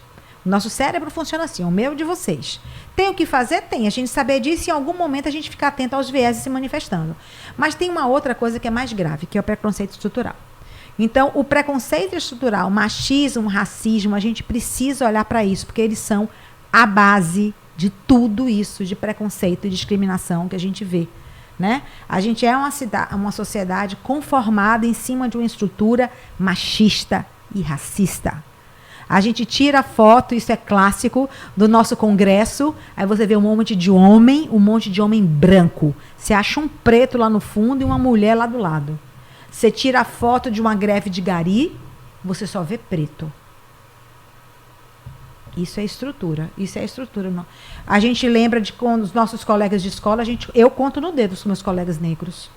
O nosso cérebro funciona assim, o meu e de vocês. Tem o que fazer? Tem. A gente saber disso e em algum momento a gente ficar atento aos vieses se manifestando. Mas tem uma outra coisa que é mais grave, que é o preconceito estrutural. Então, o preconceito estrutural, machismo, racismo, a gente precisa olhar para isso, porque eles são a base de tudo isso, de preconceito e discriminação que a gente vê. Né? A gente é uma sociedade conformada em cima de uma estrutura machista e racista. A gente tira foto, isso é clássico, do nosso congresso, aí você vê um monte de homem branco. Você acha um preto lá no fundo e uma mulher lá do lado. Você tira a foto de uma greve de gari, você só vê preto. Isso é estrutura. Não. A gente lembra de quando os nossos colegas de escola, eu conto no dedo os meus colegas negros.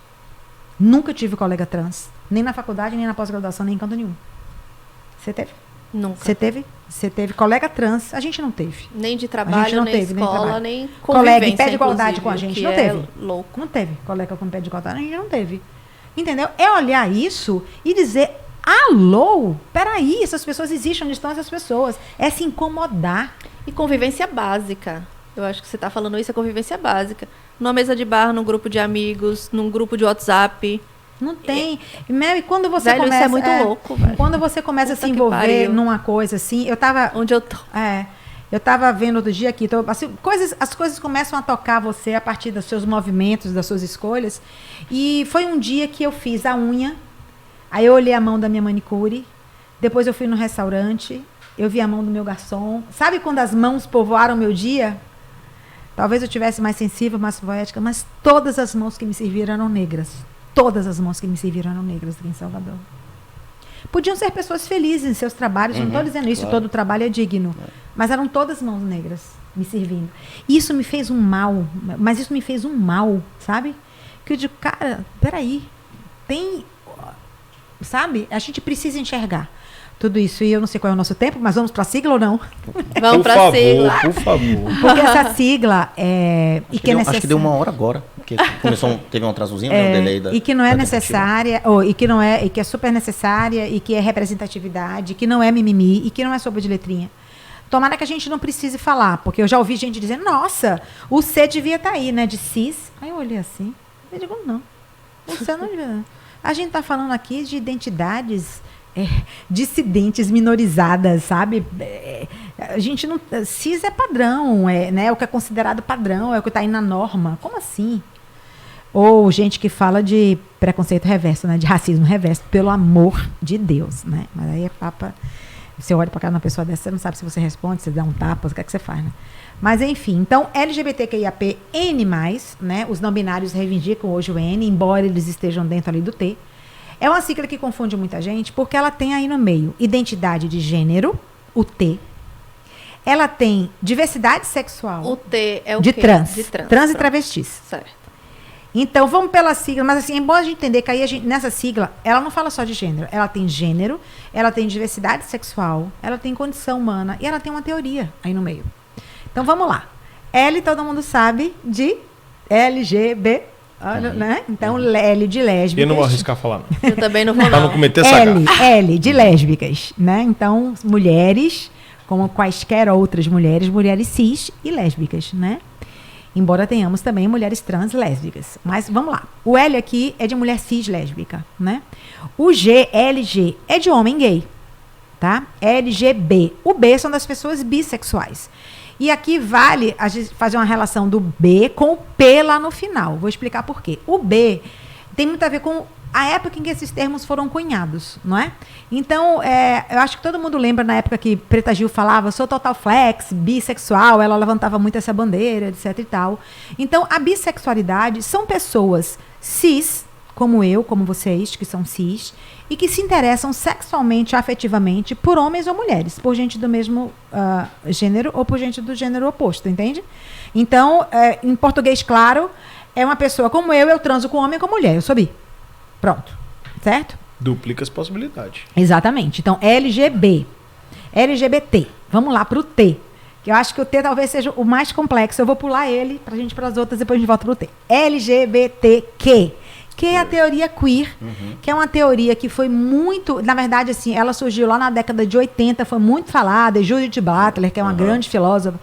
Nunca tive colega trans, nem na faculdade, nem na pós-graduação, nem em canto nenhum. Você teve? Nunca. Você teve colega trans? A gente não teve. Nem de trabalho, nem escola, nem convivência. Colega em pé de igualdade com a gente, não teve. Louco. Não teve. Colega com pé de igualdade, a gente não teve. Entendeu? É olhar isso e dizer, alô, peraí, essas pessoas existem, onde estão essas pessoas? É se incomodar. E convivência básica. Eu acho que você está falando isso, é convivência básica. Numa mesa de bar, num grupo de amigos, num grupo de WhatsApp. Não tem. E quando você velho, começa... isso é muito louco, velho. Quando você começa a se envolver numa coisa assim... Eu tava... Onde eu tô? Eu tava vendo outro dia aqui... Assim, as coisas começam a tocar você a partir dos seus movimentos, das suas escolhas. E foi um dia que eu fiz a unha. Aí eu olhei a mão da minha manicure. Depois eu fui no restaurante. Eu vi a mão do meu garçom. Sabe quando as mãos povoaram o meu dia? Talvez eu tivesse mais sensível, mais poética. Mas todas as mãos que me serviram eram negras. Todas as mãos que me serviram eram negras aqui em Salvador. Podiam ser pessoas felizes em seus trabalhos, não estou dizendo isso, claro. Todo trabalho é digno. Mas eram todas mãos negras me servindo. E isso me fez um mal, mas isso me fez um mal, sabe? Que eu digo, cara, peraí, sabe? A gente precisa enxergar. tudo isso. E eu não sei qual é o nosso tempo, mas vamos para a sigla ou não? Vamos para a sigla. Por favor. Porque essa sigla Acho que deu 1 hora agora. Porque teve um atrasozinho, um delay da. E que não é necessária, e que é super necessária, e que é representatividade, que não é mimimi, e que não é sopa de letrinha. Tomara que a gente não precise falar, porque eu já ouvi gente dizendo, nossa, o C devia estar aí, né? De cis. Aí eu olhei assim, eu digo, não. O C não devia. A gente está falando aqui de identidades dissidentes, minorizadas, sabe? A gente não. Cis é padrão, né? O que é considerado padrão, é o que está aí na norma. Como assim? Ou gente que fala de preconceito reverso, né? De racismo reverso, pelo amor de Deus, né? Mas aí é papa. Você olha para cara de uma pessoa dessa, você não sabe se você responde, se dá um tapa, o que é que você faz, né? Mas enfim, então LGBTQIAP N+, né? Os não binários reivindicam hoje o N, embora eles estejam dentro ali do T. É uma sigla que confunde muita gente, porque ela tem aí no meio identidade de gênero, o T. Ela tem diversidade sexual. O T é o de quê? trans. De trans. Trans e travestis. Certo. Então, vamos pela sigla, mas assim, é bom a gente entender que aí nessa sigla, ela não fala só de gênero. Ela tem gênero, ela tem diversidade sexual, ela tem condição humana e ela tem uma teoria aí no meio. Então, vamos lá. L, todo mundo sabe, de LGBT, né? Então, L de lésbicas. Eu não vou arriscar falar, não. Eu também não vou Pra não cometer essa gafe. L de lésbicas, né? Então, mulheres, como quaisquer outras mulheres cis e lésbicas, né? Embora tenhamos também mulheres trans lésbicas. Mas vamos lá. O L aqui é de mulher cis lésbica, né? O G, LG, é de homem gay, tá? LGB. O B são das pessoas bissexuais. E aqui vale a gente fazer uma relação do B com o P lá no final. Vou explicar por quê. O B tem muito a ver com a época em que esses termos foram cunhados, não é? Então, eu acho que todo mundo lembra na época que Preta Gil falava, sou total flex, bissexual, ela levantava muito essa bandeira, etc e tal. Então, a bissexualidade são pessoas cis, como eu, como vocês, que são cis, e que se interessam sexualmente, afetivamente, por homens ou mulheres, por gente do mesmo gênero ou por gente do gênero oposto, entende? Então, em português claro, é uma pessoa como eu transo com homem ou com mulher, eu sou bi. Pronto, certo? Duplica as possibilidades. Exatamente. Então, LGBT. Vamos lá para o T. Que eu acho que o T talvez seja o mais complexo. Eu vou pular ele para a gente ir para as outras, depois a gente volta para o T. LGBTQ. Que é a teoria queer, que é uma teoria que foi muito... Na verdade, assim, ela surgiu lá na década de 80, foi muito falada. E Judith Butler, que é uma grande filósofa,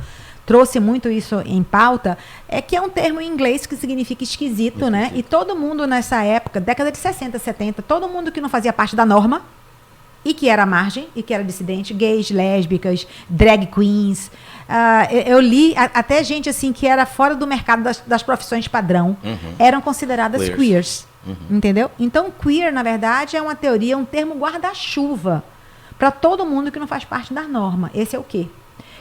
trouxe muito isso em pauta, que é um termo em inglês que significa esquisito, né? E todo mundo nessa época, década de 60, 70, todo mundo que não fazia parte da norma e que era à margem, e que era dissidente, gays, lésbicas, drag queens. Eu li até gente assim que era fora do mercado das profissões padrão, eram consideradas queers. Entendeu? Então, queer, na verdade, é uma teoria, um termo guarda-chuva para todo mundo que não faz parte da norma. Esse é o quê?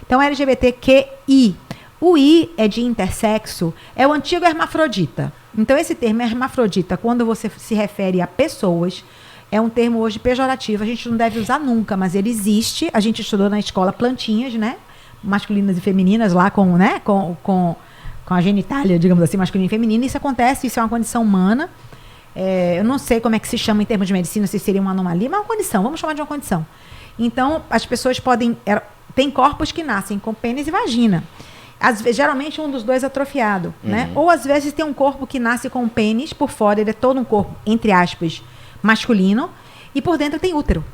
Então, LGBTQI. O I é de intersexo, é o antigo hermafrodita. Então, esse termo hermafrodita, quando você se refere a pessoas, é um termo hoje pejorativo, a gente não deve usar nunca, mas ele existe. A gente estudou na escola plantinhas, né? Masculinas e femininas, lá com a genitália, digamos assim, masculina e feminina. Isso acontece, isso é uma condição humana. Eu não sei como é que se chama em termos de medicina, se seria uma anomalia, mas é uma condição, vamos chamar de uma condição. Então, as pessoas podem... Tem corpos que nascem com pênis e vagina. Geralmente um dos dois atrofiado, né? Ou às vezes tem um corpo que nasce com pênis por fora, ele é todo um corpo, entre aspas, masculino, e por dentro tem útero.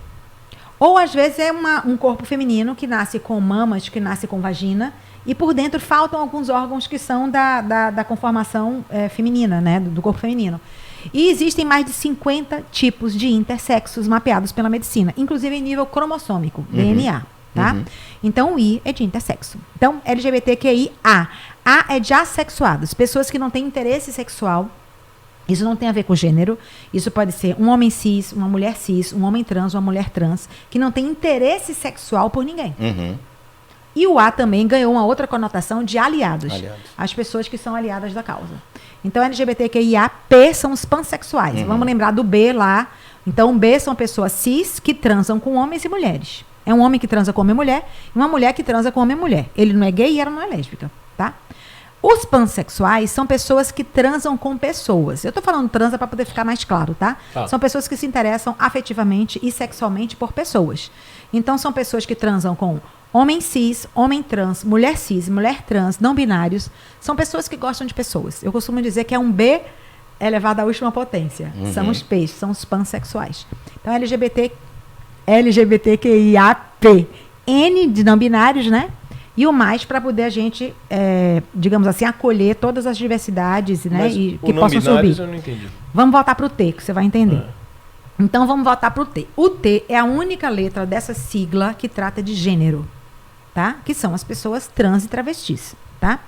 Ou às vezes é um corpo feminino que nasce com mamas, que nasce com vagina, e por dentro faltam alguns órgãos que são da conformação feminina, né? Do corpo feminino. E existem mais de 50 tipos de intersexos mapeados pela medicina, inclusive em nível cromossômico, DNA. Tá? Então, o I é de intersexo. Então, LGBTQIA. A é de assexuados, pessoas que não têm interesse sexual. Isso não tem a ver com gênero. Isso pode ser um homem cis, uma mulher cis, um homem trans, uma mulher trans, que não tem interesse sexual por ninguém. E o A também ganhou uma outra conotação de aliados. As pessoas que são aliadas da causa. Então, LGBTQIA+, são os pansexuais. Vamos lembrar do B lá. Então, o B são pessoas cis que transam com homens e mulheres. É um homem que transa com homem e mulher, e uma mulher que transa com homem e mulher. Ele não é gay e ela não é lésbica, tá? Os pansexuais são pessoas que transam com pessoas. Eu tô falando transa para poder ficar mais claro, tá? São pessoas que se interessam afetivamente e sexualmente por pessoas. Então, são pessoas que transam com homem cis, homem trans, mulher cis, mulher trans, não binários. São pessoas que gostam de pessoas. Eu costumo dizer que é um B elevado à última potência. São os P's, são os pansexuais. Então, LGBTQIAP. N de não binários, né? E o mais para poder a gente, digamos assim, acolher todas as diversidades, né? E que possam subir. Eu não entendi. Vamos voltar para o T, que você vai entender. Então, vamos voltar para o T. O T é a única letra dessa sigla que trata de gênero, tá? Que são as pessoas trans e travestis, tá?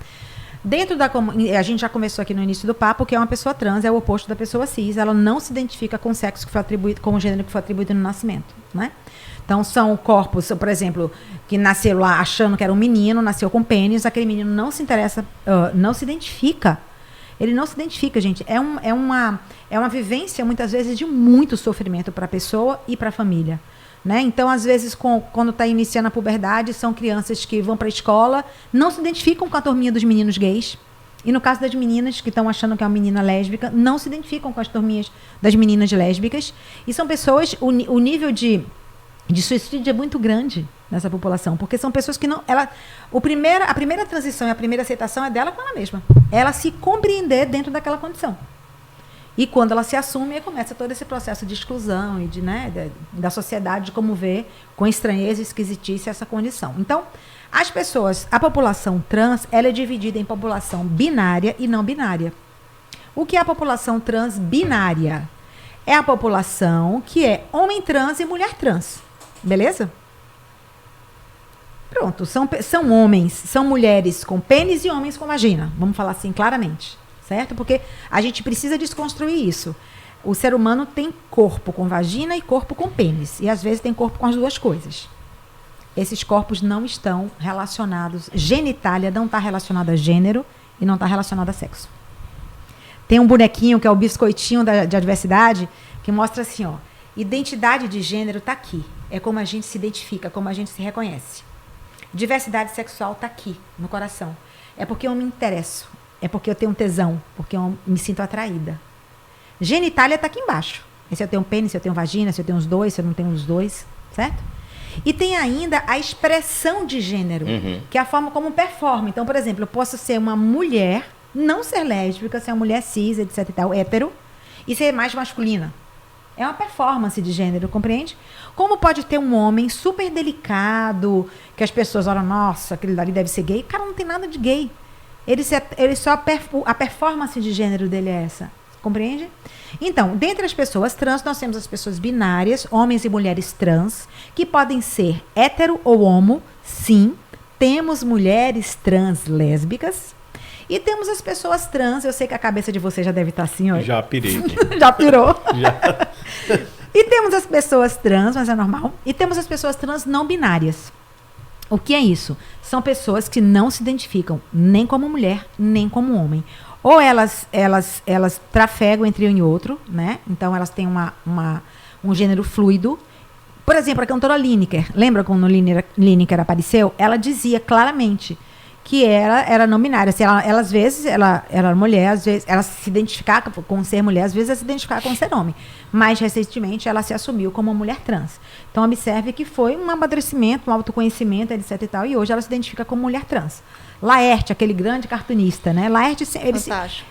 Dentro da... A gente já começou aqui no início do papo que uma pessoa trans é o oposto da pessoa cis. Ela não se identifica com o sexo que foi atribuído, com o gênero que foi atribuído no nascimento, né? Então, são corpos, por exemplo, que nasceram lá achando que era um menino, nasceu com pênis, aquele menino não se interessa, não se identifica. Ele não se identifica, gente. É uma vivência, muitas vezes, de muito sofrimento para a pessoa e para a família. Né? Então, às vezes, quando está iniciando a puberdade, são crianças que vão para a escola, não se identificam com a turminha dos meninos gays. E no caso das meninas que estão achando que é uma menina lésbica, não se identificam com as turminhas das meninas lésbicas. E são pessoas, o nível de suicídio é muito grande nessa população, porque são pessoas que não... a primeira transição e a primeira aceitação é dela com ela mesma. Ela se compreender dentro daquela condição. E quando ela se assume, aí começa todo esse processo de exclusão e da sociedade de como ver com estranheza e esquisitice essa condição. Então, a população trans, ela é dividida em população binária e não binária. O que é a população trans binária? É a população que é homem trans e mulher trans. Beleza? Pronto, são homens, são mulheres com pênis e homens com vagina. Vamos falar assim claramente, certo? Porque a gente precisa desconstruir isso. O ser humano tem corpo com vagina e corpo com pênis. E às vezes tem corpo com as duas coisas. Esses corpos não estão relacionados. Genitália não está relacionada a gênero e não está relacionada a sexo. Tem um bonequinho que é o biscoitinho de diversidade que mostra assim, ó. Identidade de gênero está aqui. É como a gente se identifica, como a gente se reconhece. Diversidade sexual está aqui, no coração. É porque eu me interesso. É porque eu tenho tesão. Porque eu me sinto atraída. Genitália está aqui embaixo. Se eu tenho pênis, se eu tenho vagina, se eu tenho os dois, se eu não tenho os dois. Certo? E tem ainda a expressão de gênero. Que é a forma como performa. Então, por exemplo, eu posso ser uma mulher, não ser lésbica, ser uma mulher cis, etc e tal, hétero, e ser mais masculina. É uma performance de gênero, compreende? Como pode ter um homem super delicado, que as pessoas olham, nossa, aquele dali deve ser gay. Cara, não tem nada de gay. A performance de gênero dele é essa. Compreende? Então, dentre as pessoas trans, nós temos as pessoas binárias, homens e mulheres trans, que podem ser hétero ou homo, sim. Temos mulheres trans lésbicas. E temos as pessoas trans, eu sei que a cabeça de você já deve estar assim, ó. Já pirei. Já pirou. Já. E temos as pessoas trans, mas é normal. E temos as pessoas trans não binárias. O que é isso? São pessoas que não se identificam nem como mulher, nem como homem. Ou elas trafegam entre um e outro, né? Então elas têm um gênero fluido. Por exemplo, a cantora Lineker. Lembra quando Lineker apareceu? Ela dizia claramente que ela era não binária. Assim, ela às vezes, ela era mulher, às vezes ela se identificava com ser mulher, às vezes ela se identificava com ser homem. Mas, recentemente, ela se assumiu como uma mulher trans. Então, observe que foi um amadurecimento, um autoconhecimento, etc e tal, e hoje ela se identifica como mulher trans. Laerte, aquele grande cartunista, né? Laerte,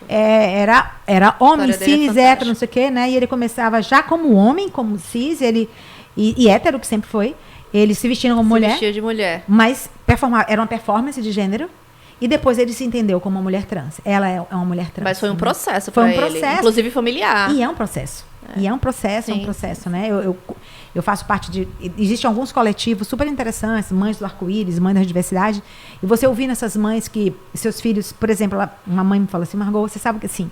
era homem, cis, hétero, não sei o quê, né? E ele começava já como homem, como cis, e hétero, que sempre foi. Ele se vestindo como mulher. Se vestia de mulher. Mas era uma performance de gênero. E depois ele se entendeu como uma mulher trans. Ela é uma mulher trans. Mas foi um processo para ele. Foi um processo. Inclusive familiar. E é um processo. E é um processo, né? Eu faço parte de... Existem alguns coletivos super interessantes, Mães do Arco-Íris, Mães da Diversidade. E você ouvindo essas mães que seus filhos... Por exemplo, uma mãe me falou assim, Margot, você sabe que assim...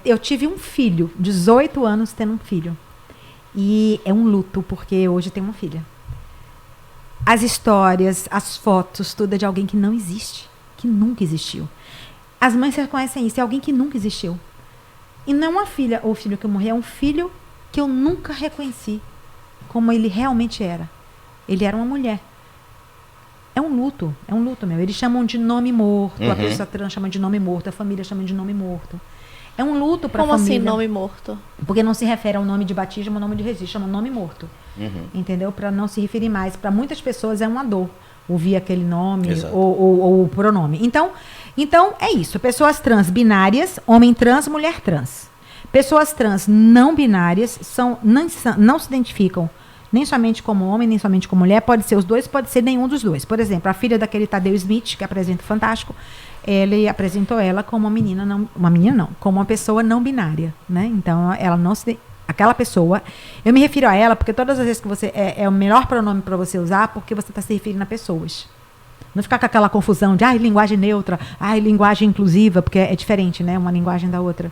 eu tive um filho, 18 anos tendo um filho. E é um luto, porque hoje tem uma filha. As histórias, as fotos, tudo é de alguém que não existe, que nunca existiu. As mães reconhecem isso, é alguém que nunca existiu. E não é uma filha ou filho que morreu, é um filho que eu nunca reconheci como ele realmente era. Ele era uma mulher. é um luto, meu. Eles chamam de nome morto, a pessoa trans chama de nome morto, a família chama de nome morto. É um luto para a família. Como assim nome morto? Porque não se refere ao nome de batismo, ao nome de registro, chama nome morto. Entendeu? Para não se referir mais. Para muitas pessoas é uma dor ouvir aquele nome ou o pronome. Então, é isso. Pessoas trans binárias, homem trans, mulher trans. Pessoas trans não binárias não se identificam nem somente como homem, nem somente como mulher. Pode ser os dois, pode ser nenhum dos dois. Por exemplo, a filha daquele Tadeu Smith, que apresenta o Fantástico, ele apresentou ela como como uma pessoa não binária, né? Então, ela não se... Aquela pessoa, eu me refiro a ela porque todas as vezes que você... É o melhor pronome para você usar porque você está se referindo a pessoas. Não ficar com aquela confusão de linguagem neutra, linguagem inclusiva, porque é diferente, né? Uma linguagem da outra.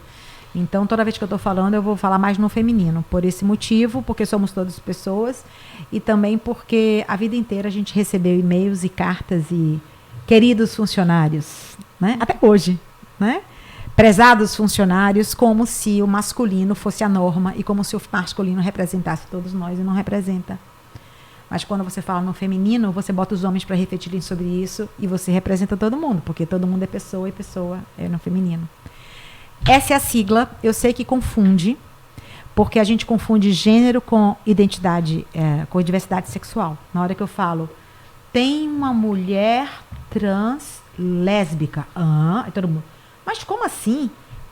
Então, toda vez que eu estou falando, eu vou falar mais no feminino. Por esse motivo, porque somos todas pessoas e também porque a vida inteira a gente recebeu e-mails e cartas e queridos funcionários, né? Até hoje, né? Prezados funcionários, como se o masculino fosse a norma e como se o masculino representasse todos nós e não representa. Mas quando você fala no feminino, você bota os homens para refletirem sobre isso e você representa todo mundo, porque todo mundo é pessoa e pessoa é no feminino. Essa é a sigla, eu sei que confunde, porque a gente confunde gênero com identidade, com diversidade sexual. Na hora que eu falo, tem uma mulher trans lésbica. Todo mundo, mas como assim?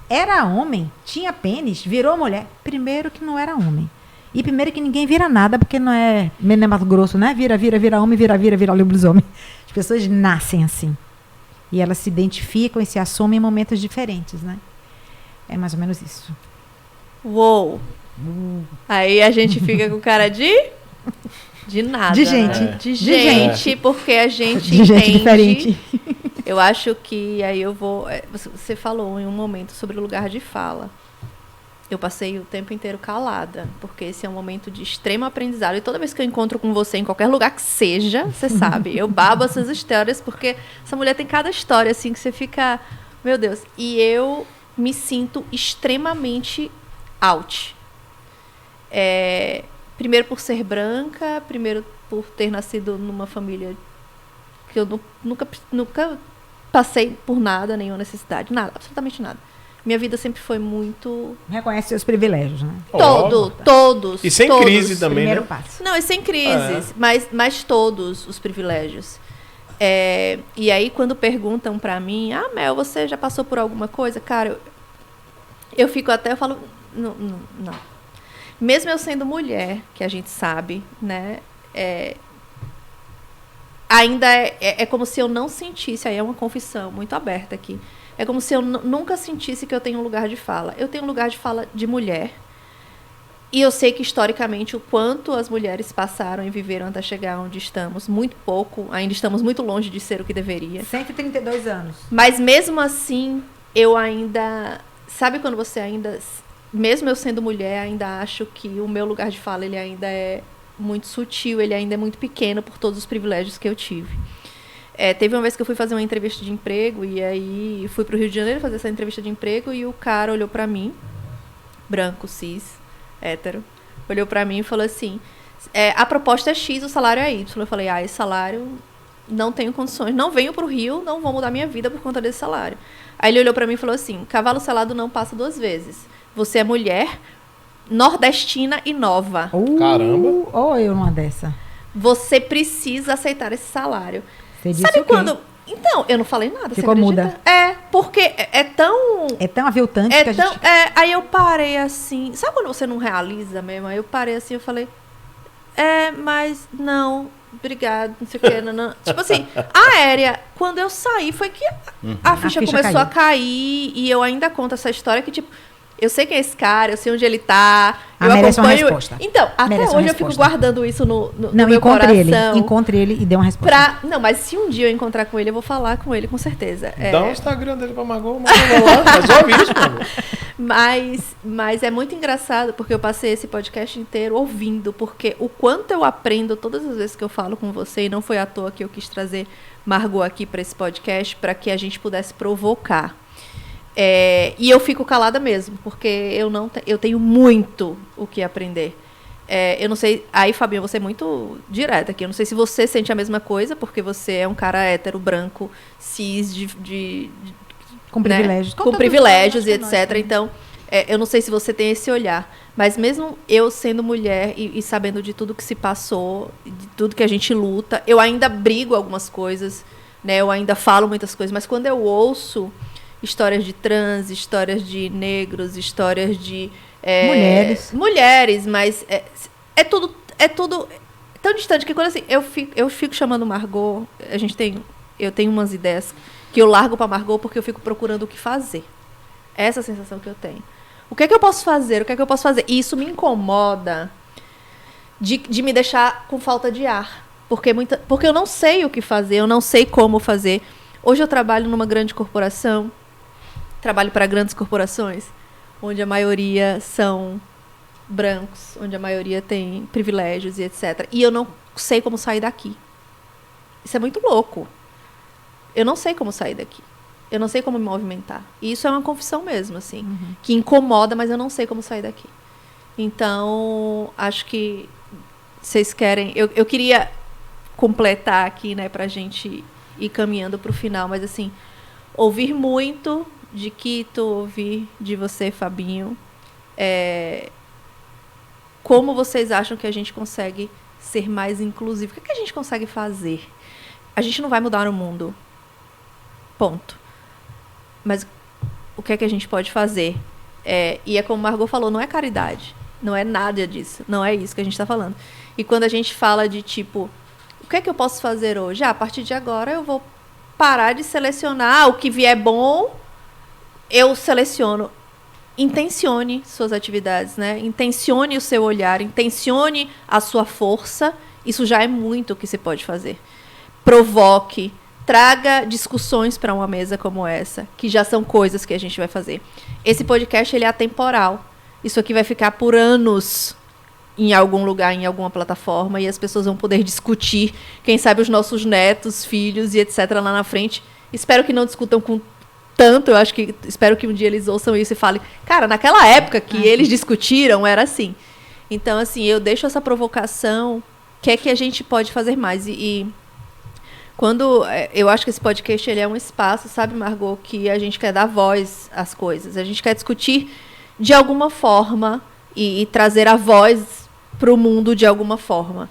Era homem, tinha pênis, virou mulher. Primeiro que não era homem. E primeiro que ninguém vira nada, porque não é Mato Grosso, né? Vira homem, vira lobisomem. As pessoas nascem assim. E elas se identificam e se assumem em momentos diferentes, né? É mais ou menos isso. Uou! Aí a gente fica com cara de nada. De gente. Né? De gente, porque a gente de entende. Gente diferente. Eu acho que aí eu vou... Você falou em um momento sobre o lugar de fala. Eu passei o tempo inteiro calada, porque esse é um momento de extremo aprendizado. E toda vez que eu encontro com você, em qualquer lugar que seja, você sabe, eu babo essas histórias, porque essa mulher tem cada história, assim, que você fica... Meu Deus. E eu me sinto extremamente out. Primeiro por ser branca, primeiro por ter nascido numa família que eu nunca passei por nada, nenhuma necessidade, nada, absolutamente nada. Minha vida sempre foi muito... Reconhece seus privilégios, né? Todos. E sem todos. crise também, Primeiro né? passo. Não, e sem crises, mas todos os privilégios. E aí, quando perguntam pra mim, Mel, você já passou por alguma coisa? Cara, eu fico até, eu falo, não. Mesmo eu sendo mulher, que a gente sabe, né? Ainda é como se eu não sentisse, aí é uma confissão muito aberta aqui, é como se eu nunca sentisse que eu tenho um lugar de fala. Eu tenho um lugar de fala de mulher, e eu sei que historicamente o quanto as mulheres passaram e viveram até chegar onde estamos, muito pouco, ainda estamos muito longe de ser o que deveria. 132 anos. Mas mesmo assim, eu ainda... Sabe quando você ainda... Mesmo eu sendo mulher, ainda acho que o meu lugar de fala ele ainda é muito sutil, ele ainda é muito pequeno por todos os privilégios que eu tive. Teve uma vez que eu fui fazer uma entrevista de emprego, e aí fui para o Rio de Janeiro fazer essa entrevista de emprego, e o cara olhou para mim, branco, cis, hétero, olhou para mim e falou assim, a proposta é X, o salário é Y. Eu falei, esse salário não tenho condições, não venho para o Rio, não vou mudar minha vida por conta desse salário. Aí ele olhou para mim e falou assim, cavalo selado não passa 2 vezes. Você é mulher, nordestina e nova. Caramba! Ou eu numa dessa. Você precisa aceitar esse salário. Você disse Sabe o quê? quando... Então, eu não falei nada. Ficou você muda. acredita? Porque é tão... É tão aviltante que a gente... Aí eu parei assim... Sabe quando você não realiza mesmo? Aí eu parei assim, eu falei... mas não... Obrigado, não sei o que. Não. Tipo assim, a aérea, quando eu saí, foi que a ficha começou a cair. E eu ainda conto essa história que, tipo... Eu sei quem é esse cara, eu sei onde ele tá. Eu merece acompanho. Uma resposta. Então, até merece hoje eu fico guardando isso no não, meu coração. Encontre ele e dê uma resposta. Não, mas se um dia eu encontrar com ele, eu vou falar com ele, com certeza. Dá o Instagram dele pra Margot lá, resolve isso, mano. Mas é muito engraçado, porque eu passei esse podcast inteiro ouvindo, porque o quanto eu aprendo todas as vezes que eu falo com você, e não foi à toa que eu quis trazer Margot aqui para esse podcast, para que a gente pudesse provocar. E eu fico calada mesmo, porque eu tenho muito o que aprender. eu não sei... Aí, Fabinho, eu vou ser muito direta aqui. Eu não sei se você sente a mesma coisa, porque você é um cara hétero, branco, cis, Com privilégios. com privilégios e etc. Então, eu não sei se você tem esse olhar. Mas mesmo eu sendo mulher e sabendo de tudo que se passou, de tudo que a gente luta, eu ainda brigo algumas coisas, né? Eu ainda falo muitas coisas. Mas quando eu ouço histórias de trans, histórias de negros, histórias de... mulheres, mas é tudo tão distante que quando assim, eu fico chamando Margot, eu tenho umas ideias que eu largo pra Margot porque eu fico procurando o que fazer. Essa é a sensação que eu tenho. O que é que eu posso fazer? E isso me incomoda de me deixar com falta de ar. Porque eu não sei o que fazer, eu não sei como fazer. Hoje eu trabalho numa grande corporação, trabalho para grandes corporações, onde a maioria são brancos, onde a maioria tem privilégios e etc. E eu não sei como sair daqui. Isso é muito louco. Eu não sei como sair daqui. Eu não sei como me movimentar. E isso é uma confissão mesmo, assim. Que incomoda, mas eu não sei como sair daqui. Então, acho que vocês querem... Eu queria completar aqui, né, pra gente ir caminhando pro final, mas assim, ouvir muito de Quito, ouvir de você, Fabinho. Como vocês acham que a gente consegue ser mais inclusivo? O que a gente consegue fazer? A gente não vai mudar o mundo. Ponto. Mas o que é que a gente pode fazer? E é como Margot falou, não é caridade. Não é nada disso. Não é isso que a gente está falando. E quando a gente fala de tipo, o que é que eu posso fazer hoje? A partir de agora eu vou parar de selecionar o que vier bom, eu seleciono. Intencione suas atividades, né? Intencione o seu olhar, intencione a sua força. Isso já é muito o que se pode fazer. Provoque. Traga discussões para uma mesa como essa, que já são coisas que a gente vai fazer. Esse podcast ele é atemporal. Isso aqui vai ficar por anos em algum lugar, em alguma plataforma, e as pessoas vão poder discutir, quem sabe os nossos netos, filhos e etc. lá na frente. Espero que não discutam com tanto, espero que um dia eles ouçam isso e falem, cara, naquela época que eles discutiram, era assim. Então, assim, eu deixo essa provocação, o que é que a gente pode fazer mais? Quando eu acho que esse podcast ele é um espaço, sabe, Margot, que a gente quer dar voz às coisas. A gente quer discutir de alguma forma e trazer a voz para o mundo de alguma forma.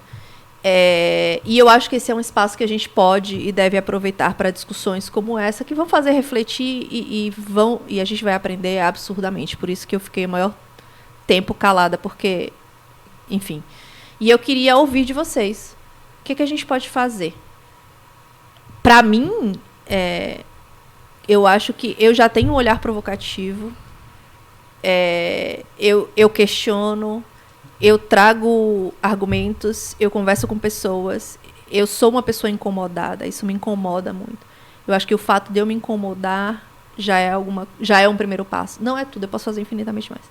E eu acho que esse é um espaço que a gente pode e deve aproveitar para discussões como essa, que vão fazer refletir e a gente vai aprender absurdamente. Por isso que eu fiquei o maior tempo calada, porque, enfim. E eu queria ouvir de vocês. O que a gente pode fazer? Para mim, eu acho que eu já tenho um olhar provocativo, eu questiono, eu trago argumentos, eu converso com pessoas, eu sou uma pessoa incomodada, isso me incomoda muito. Eu acho que o fato de eu me incomodar já é um primeiro passo. Não é tudo, eu posso fazer infinitamente mais.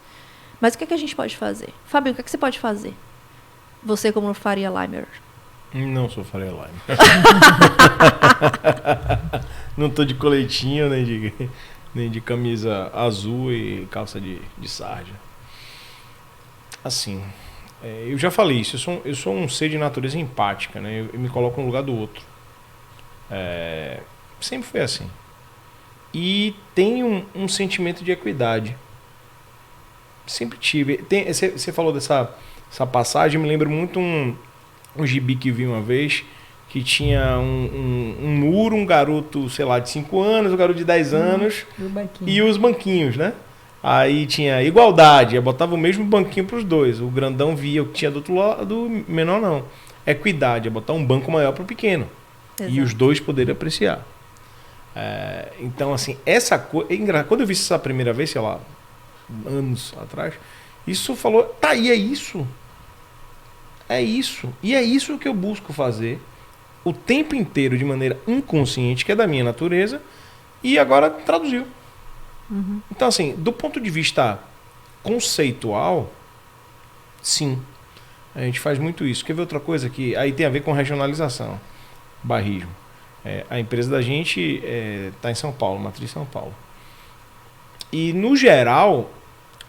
Mas o que a gente pode fazer? Fabinho, o que você pode fazer? Você como Faria Limer. Não sou Faria Limer. Não tô de coletinho, nem de camisa azul e calça de sarja. Assim, eu já falei isso, eu sou um ser de natureza empática, né? Eu me coloco no lugar do outro. Sempre foi assim. E tenho um sentimento de equidade. Sempre tive. Você falou dessa passagem, me lembra muito um gibi que vi uma vez, que tinha um muro, um garoto, sei lá, de 5 anos, um garoto de 10 anos e os banquinhos, né? Aí tinha igualdade, eu botava o mesmo banquinho para os dois. O grandão via o que tinha do outro lado, o menor não. Equidade, é botar um banco maior para o pequeno. Exato. E os dois poderem apreciar. Então, assim, essa coisa... Quando eu vi isso a primeira vez, sei lá, anos atrás, isso falou, tá aí, é isso. É isso. E é isso que eu busco fazer o tempo inteiro de maneira inconsciente, que é da minha natureza, e agora traduziu. Uhum. Então, assim, do ponto de vista conceitual, sim, a gente faz muito isso. Quer ver outra coisa que aí tem a ver com regionalização, bairrismo. A empresa da gente está em São Paulo, matriz São Paulo. E, no geral,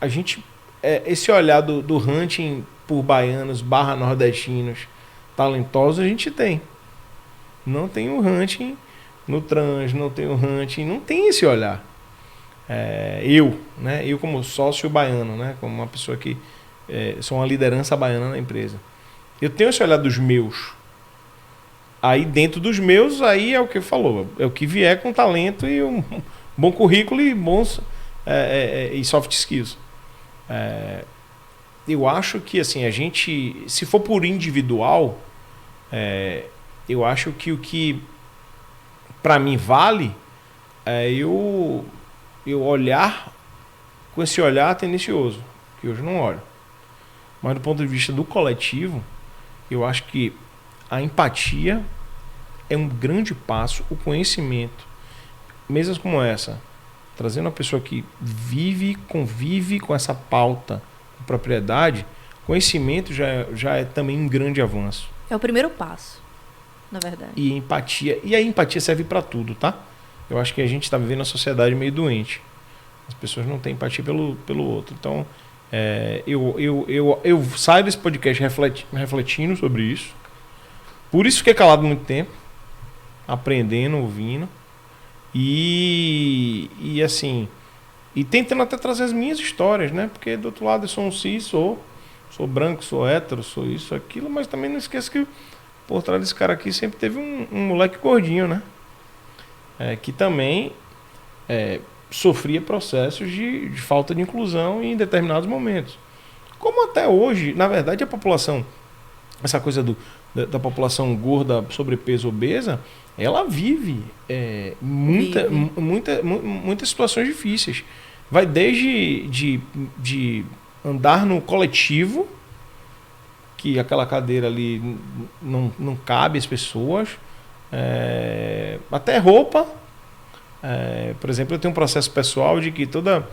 a gente esse olhar do hunting por baianos / nordestinos talentosos, a gente tem. Não tem o hunting no trans, não tem o hunting, não tem esse olhar. Eu como sócio baiano, né? Como uma pessoa que sou uma liderança baiana na empresa. Eu tenho esse olhar dos meus. Aí dentro dos meus, aí é o que falou, é o que vier com talento e um bom currículo e bons e soft skills. Eu acho que assim, a gente, se for por individual, eu acho que o que para mim vale é eu olhar com esse olhar tendencioso, que hoje eu não olho. Mas do ponto de vista do coletivo, eu acho que a empatia é um grande passo, o conhecimento. Mesas como essa, trazendo uma pessoa que convive com essa pauta, com propriedade, conhecimento já é também um grande avanço. É o primeiro passo, na verdade. E empatia. E a empatia serve para tudo, tá? Eu acho que a gente está vivendo uma sociedade meio doente. As pessoas não têm empatia pelo outro. Então, eu saio desse podcast refletindo sobre isso. Por isso fiquei calado muito tempo, aprendendo, ouvindo. E assim, e tentando até trazer as minhas histórias, né? Porque do outro lado eu sou um cis, sou branco, sou hétero, sou isso, aquilo, mas também não esqueça que por trás desse cara aqui sempre teve um moleque gordinho, né? Que também sofria processos de falta de inclusão em determinados momentos. Como até hoje, na verdade, a população, essa coisa da população gorda, sobrepeso, obesa, ela vive muitas situações difíceis. Vai desde de andar no coletivo, que aquela cadeira ali não cabe às pessoas, até roupa. Por exemplo, eu tenho um processo pessoal de que toda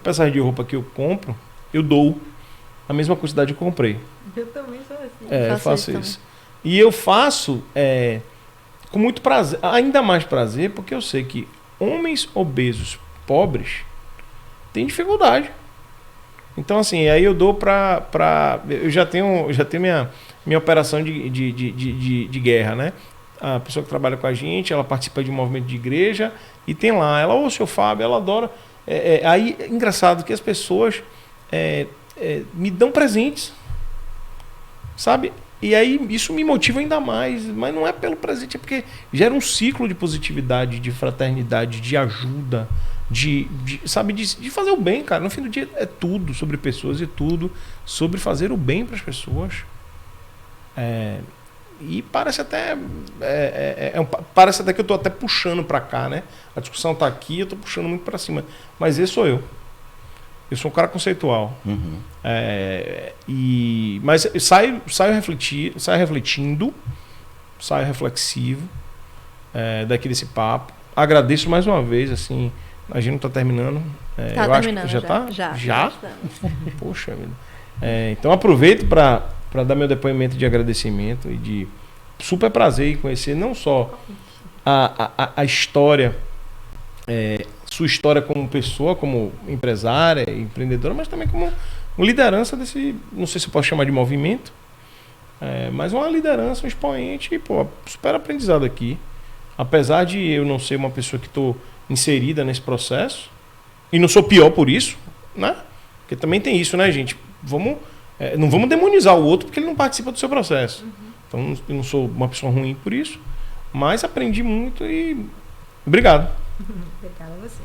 peça de roupa que eu compro, eu dou a mesma quantidade que eu comprei. Eu também sou assim. Eu faço isso. E eu faço com muito prazer, ainda mais prazer, porque eu sei que homens obesos, pobres, têm dificuldade. Então, assim, aí eu dou eu já tenho minha operação de guerra, né? A pessoa que trabalha com a gente, ela participa de um movimento de igreja e tem lá, ela, seu Fábio, ela adora. Aí é engraçado que as pessoas me dão presentes, sabe? E aí isso me motiva ainda mais, mas não é pelo presente, é porque gera um ciclo de positividade, de fraternidade, de ajuda, de fazer o bem, cara. No fim do dia é tudo sobre pessoas e tudo sobre fazer o bem para as pessoas. E parece até que eu estou até puxando para cá, né? A discussão está aqui, eu estou puxando muito para cima, mas esse sou eu. Eu sou um cara conceitual. Uhum. Mas eu saio refletindo, saio reflexivo daqui desse papo. Agradeço mais uma vez, assim, a gente não está terminando. Tá terminando, já está? Já? Poxa vida. Então aproveito para dar meu depoimento de agradecimento e de super prazer em conhecer não só a história, sua história como pessoa, como empresária, empreendedora, mas também como liderança desse, não sei se eu posso chamar de movimento, mas uma liderança, um expoente, e super aprendizado aqui. Apesar de eu não ser uma pessoa que estou inserida nesse processo, e não sou pior por isso, né? Porque também tem isso, né, gente? Não vamos demonizar o outro porque ele não participa do seu processo. Então, eu não sou uma pessoa ruim por isso, mas aprendi muito e obrigado. Obrigada a vocês.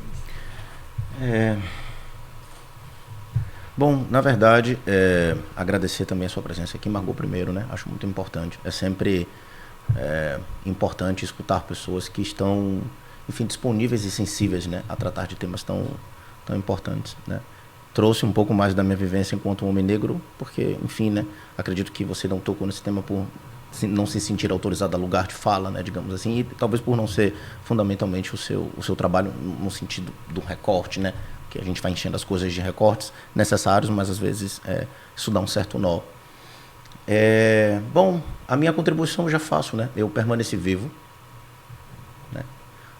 Bom, na verdade, agradecer também a sua presença aqui, Margot, primeiro, né? Acho muito importante. É sempre importante escutar pessoas que estão, enfim, disponíveis e sensíveis, né, a tratar de temas tão importantes, né? Trouxe um pouco mais da minha vivência enquanto homem negro, porque, enfim, né, acredito que você não tocou nesse tema por não se sentir autorizado a lugar de fala, né, digamos assim, e talvez por não ser fundamentalmente o seu trabalho no sentido do recorte, né, que a gente vai enchendo as coisas de recortes necessários, mas às vezes isso dá um certo nó. Bom, a minha contribuição eu já faço, né, eu permaneci vivo, né,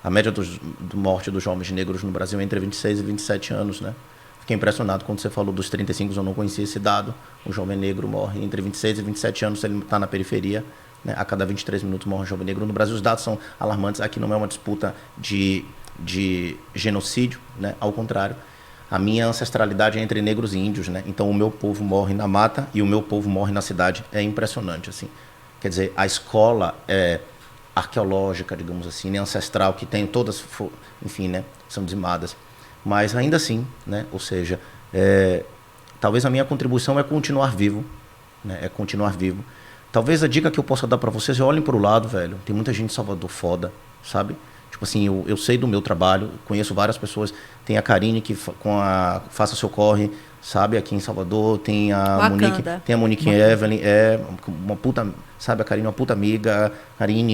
a média de morte dos jovens negros no Brasil é entre 26 e 27 anos, né, Fiquei impressionado quando você falou dos 35, eu não conhecia esse dado. Um jovem negro morre entre 26 e 27 anos se ele está na periferia. Né? A cada 23 minutos morre um jovem negro. No Brasil os dados são alarmantes. Aqui não é uma disputa de genocídio, né? Ao contrário. A minha ancestralidade é entre negros e índios, né? Então o meu povo morre na mata e o meu povo morre na cidade. É impressionante, assim. Quer dizer, a escola arqueológica, digamos assim, né? Ancestral, que tem todas, enfim, né? São dizimadas. Mas ainda assim, né? Ou seja, talvez a minha contribuição é continuar vivo, né? É continuar vivo. Talvez a dica que eu possa dar para vocês é olhem para o lado, velho. Tem muita gente em Salvador foda, sabe? Tipo assim, eu sei do meu trabalho, conheço várias pessoas. Tem a Karine que Faça Seu Corre, sabe, aqui em Salvador. Tem a Monique Evelyn, uma puta, sabe, a Karine é uma puta amiga.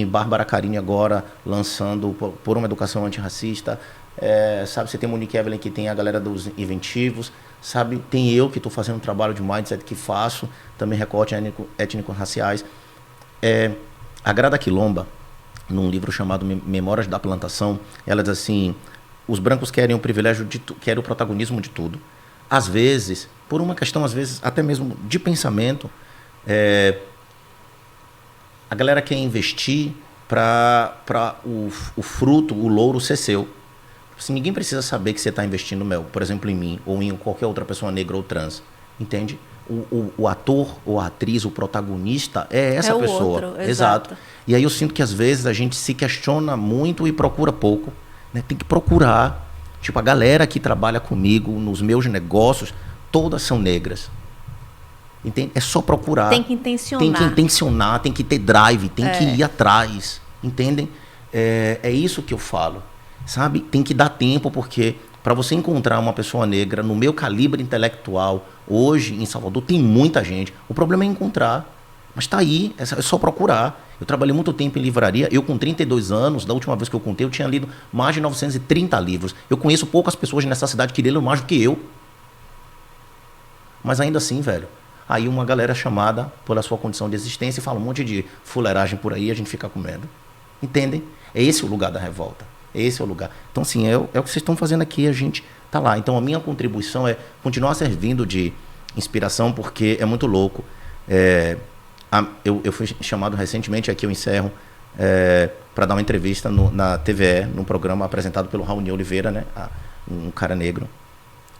Bárbara Karine agora lançando por uma educação antirracista. Sabe, você tem a Monique Evelyn que tem a galera dos inventivos, sabe, tem eu que estou fazendo um trabalho de mindset que faço, também recorte étnico-raciais. A Grada Quilomba, num livro chamado Memórias da Plantação, ela diz assim, os brancos querem o privilégio querem o protagonismo de tudo. Às vezes, por uma questão, às vezes, até mesmo de pensamento, a galera quer investir para o fruto, o louro ser seu. Assim, ninguém precisa saber que você está investindo mel, por exemplo, em mim, ou em qualquer outra pessoa negra ou trans, entende? O ator ou a atriz, o protagonista é essa pessoa. Outro, exato. E aí eu sinto que às vezes a gente se questiona muito e procura pouco, né? Tem que procurar. Tipo, a galera que trabalha comigo nos meus negócios, todas são negras. Entende? É só procurar. Tem que intencionar. Tem que intencionar, tem que ter drive, tem que ir atrás. Entendem? É isso que eu falo. Sabe? Tem que dar tempo, porque para você encontrar uma pessoa negra no meu calibre intelectual, hoje em Salvador tem muita gente. O problema é encontrar. Mas está aí, é só procurar. Eu trabalhei muito tempo em livraria. Eu, com 32 anos, da última vez que eu contei, eu tinha lido mais de 930 livros. Eu conheço poucas pessoas nessa cidade que leram mais do que eu. Mas ainda assim, velho, aí uma galera chamada pela sua condição de existência e fala um monte de fuleiragem por aí e a gente fica comendo. Entendem? É esse o lugar da revolta. Esse é o lugar. Então, assim, é o que vocês estão fazendo aqui, a gente tá lá. Então, a minha contribuição é continuar servindo de inspiração, porque é muito louco. Eu fui chamado recentemente, aqui eu encerro, para dar uma entrevista na TVE, num programa apresentado pelo Raoni Oliveira, né, um cara negro.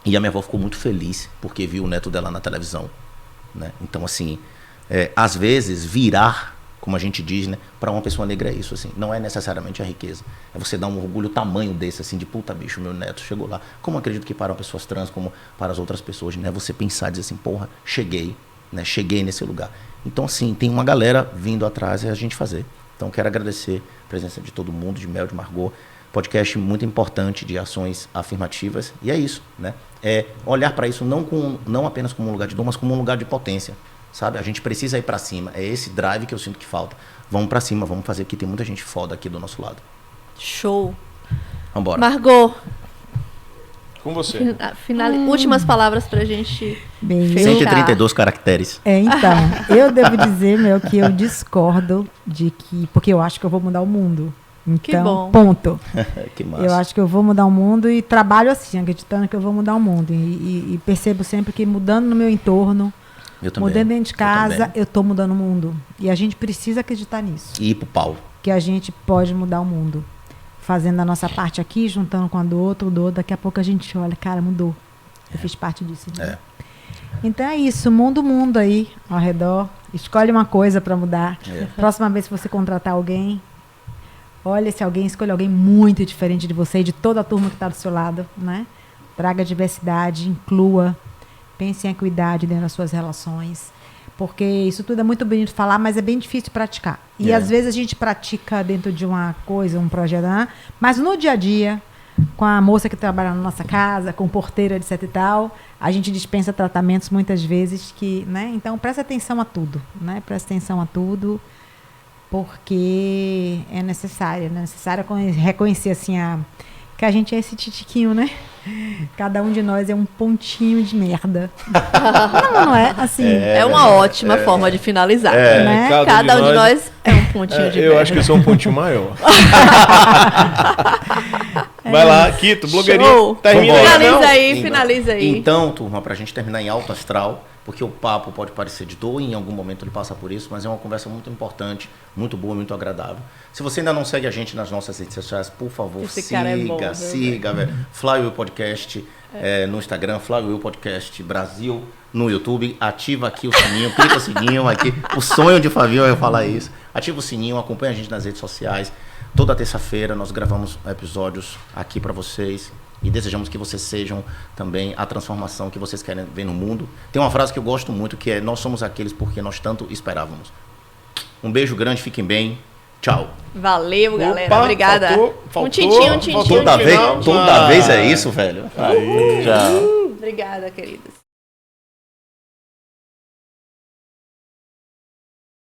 E a minha avó ficou muito feliz, porque viu o neto dela na televisão. Né? Então, assim, às vezes, virar, como a gente diz, né, para uma pessoa negra é isso, assim, não é necessariamente a riqueza. É você dar um orgulho tamanho desse, assim, de puta bicho, meu neto chegou lá. Como acredito que para pessoas trans, como para as outras pessoas, né, você pensar, dizer assim, porra, cheguei, né, cheguei nesse lugar. Então, assim, tem uma galera vindo atrás e a gente fazer. Então, quero agradecer a presença de todo mundo, de Mel, de Margot. Podcast muito importante de ações afirmativas. E é isso, né? É olhar para isso não apenas como um lugar de dor, mas como um lugar de potência. Sabe? A gente precisa ir para cima. É esse drive que eu sinto que falta. Vamos para cima, vamos fazer, que tem muita gente foda aqui do nosso lado. Show. Vambora. Margot. Com você. Últimas palavras pra gente fechar. 132 caracteres. Então, eu devo dizer, Mel, que eu discordo de que... Porque eu acho que eu vou mudar o mundo. Então, que bom. Ponto. Que massa. Eu acho que eu vou mudar o mundo e trabalho assim, acreditando que eu vou mudar o mundo. E percebo sempre que mudando no meu entorno, mudando dentro de casa, eu tô mudando o mundo. E a gente precisa acreditar nisso. E ir pro pau. Que a gente pode mudar o mundo. Fazendo a nossa parte aqui, juntando com a do outro, daqui a pouco a gente olha, cara, mudou. Eu fiz parte disso. Né? Então é isso, muda o mundo aí ao redor. Escolhe uma coisa para mudar. Próxima vez que você contratar alguém, olha se alguém, escolhe alguém muito diferente de você e de toda a turma que está do seu lado, né? Traga diversidade, inclua, pense em equidade dentro das suas relações. Porque isso tudo é muito bonito falar, mas é bem difícil praticar. E às vezes a gente pratica dentro de uma coisa, um projeto, mas no dia a dia, com a moça que trabalha na nossa casa, com porteira, etc e tal, a gente dispensa tratamentos muitas vezes que, né? Então presta atenção a tudo, né? Presta atenção a tudo, porque é necessário, né? É necessário reconhecer assim que a gente é esse titiquinho, né? Cada um de nós é um pontinho de merda. Não é? Assim. É uma ótima forma de finalizar. Né? Cada um de nós é um pontinho de merda. Eu acho que eu sou um pontinho maior. Vai lá, Quito, blogueirinho. Show. Termina Vambora. aí, não? Finaliza aí. Então, turma, pra gente terminar em alto astral, porque o papo pode parecer de dor, e em algum momento ele passa por isso, mas é uma conversa muito importante, muito boa, muito agradável. Se você ainda não segue a gente nas nossas redes sociais, por favor, Esse cara é bom, viu, siga, velho. Flywheel Podcast no Instagram, Flywheel Podcast Brasil no YouTube. Ativa aqui o sininho, clica o sininho aqui. O sonho de Fabinho é eu falar isso. Ativa o sininho, acompanha a gente nas redes sociais. Toda terça-feira nós gravamos episódios aqui para vocês e desejamos que vocês sejam também a transformação que vocês querem ver no mundo. Tem uma frase que eu gosto muito que é: nós somos aqueles porque nós tanto esperávamos. Um beijo grande, fiquem bem. Tchau. Valeu, galera. Opa, Obrigada. faltou, um tintim. Toda vez é isso, velho. Aí. Tchau. Obrigada, queridos.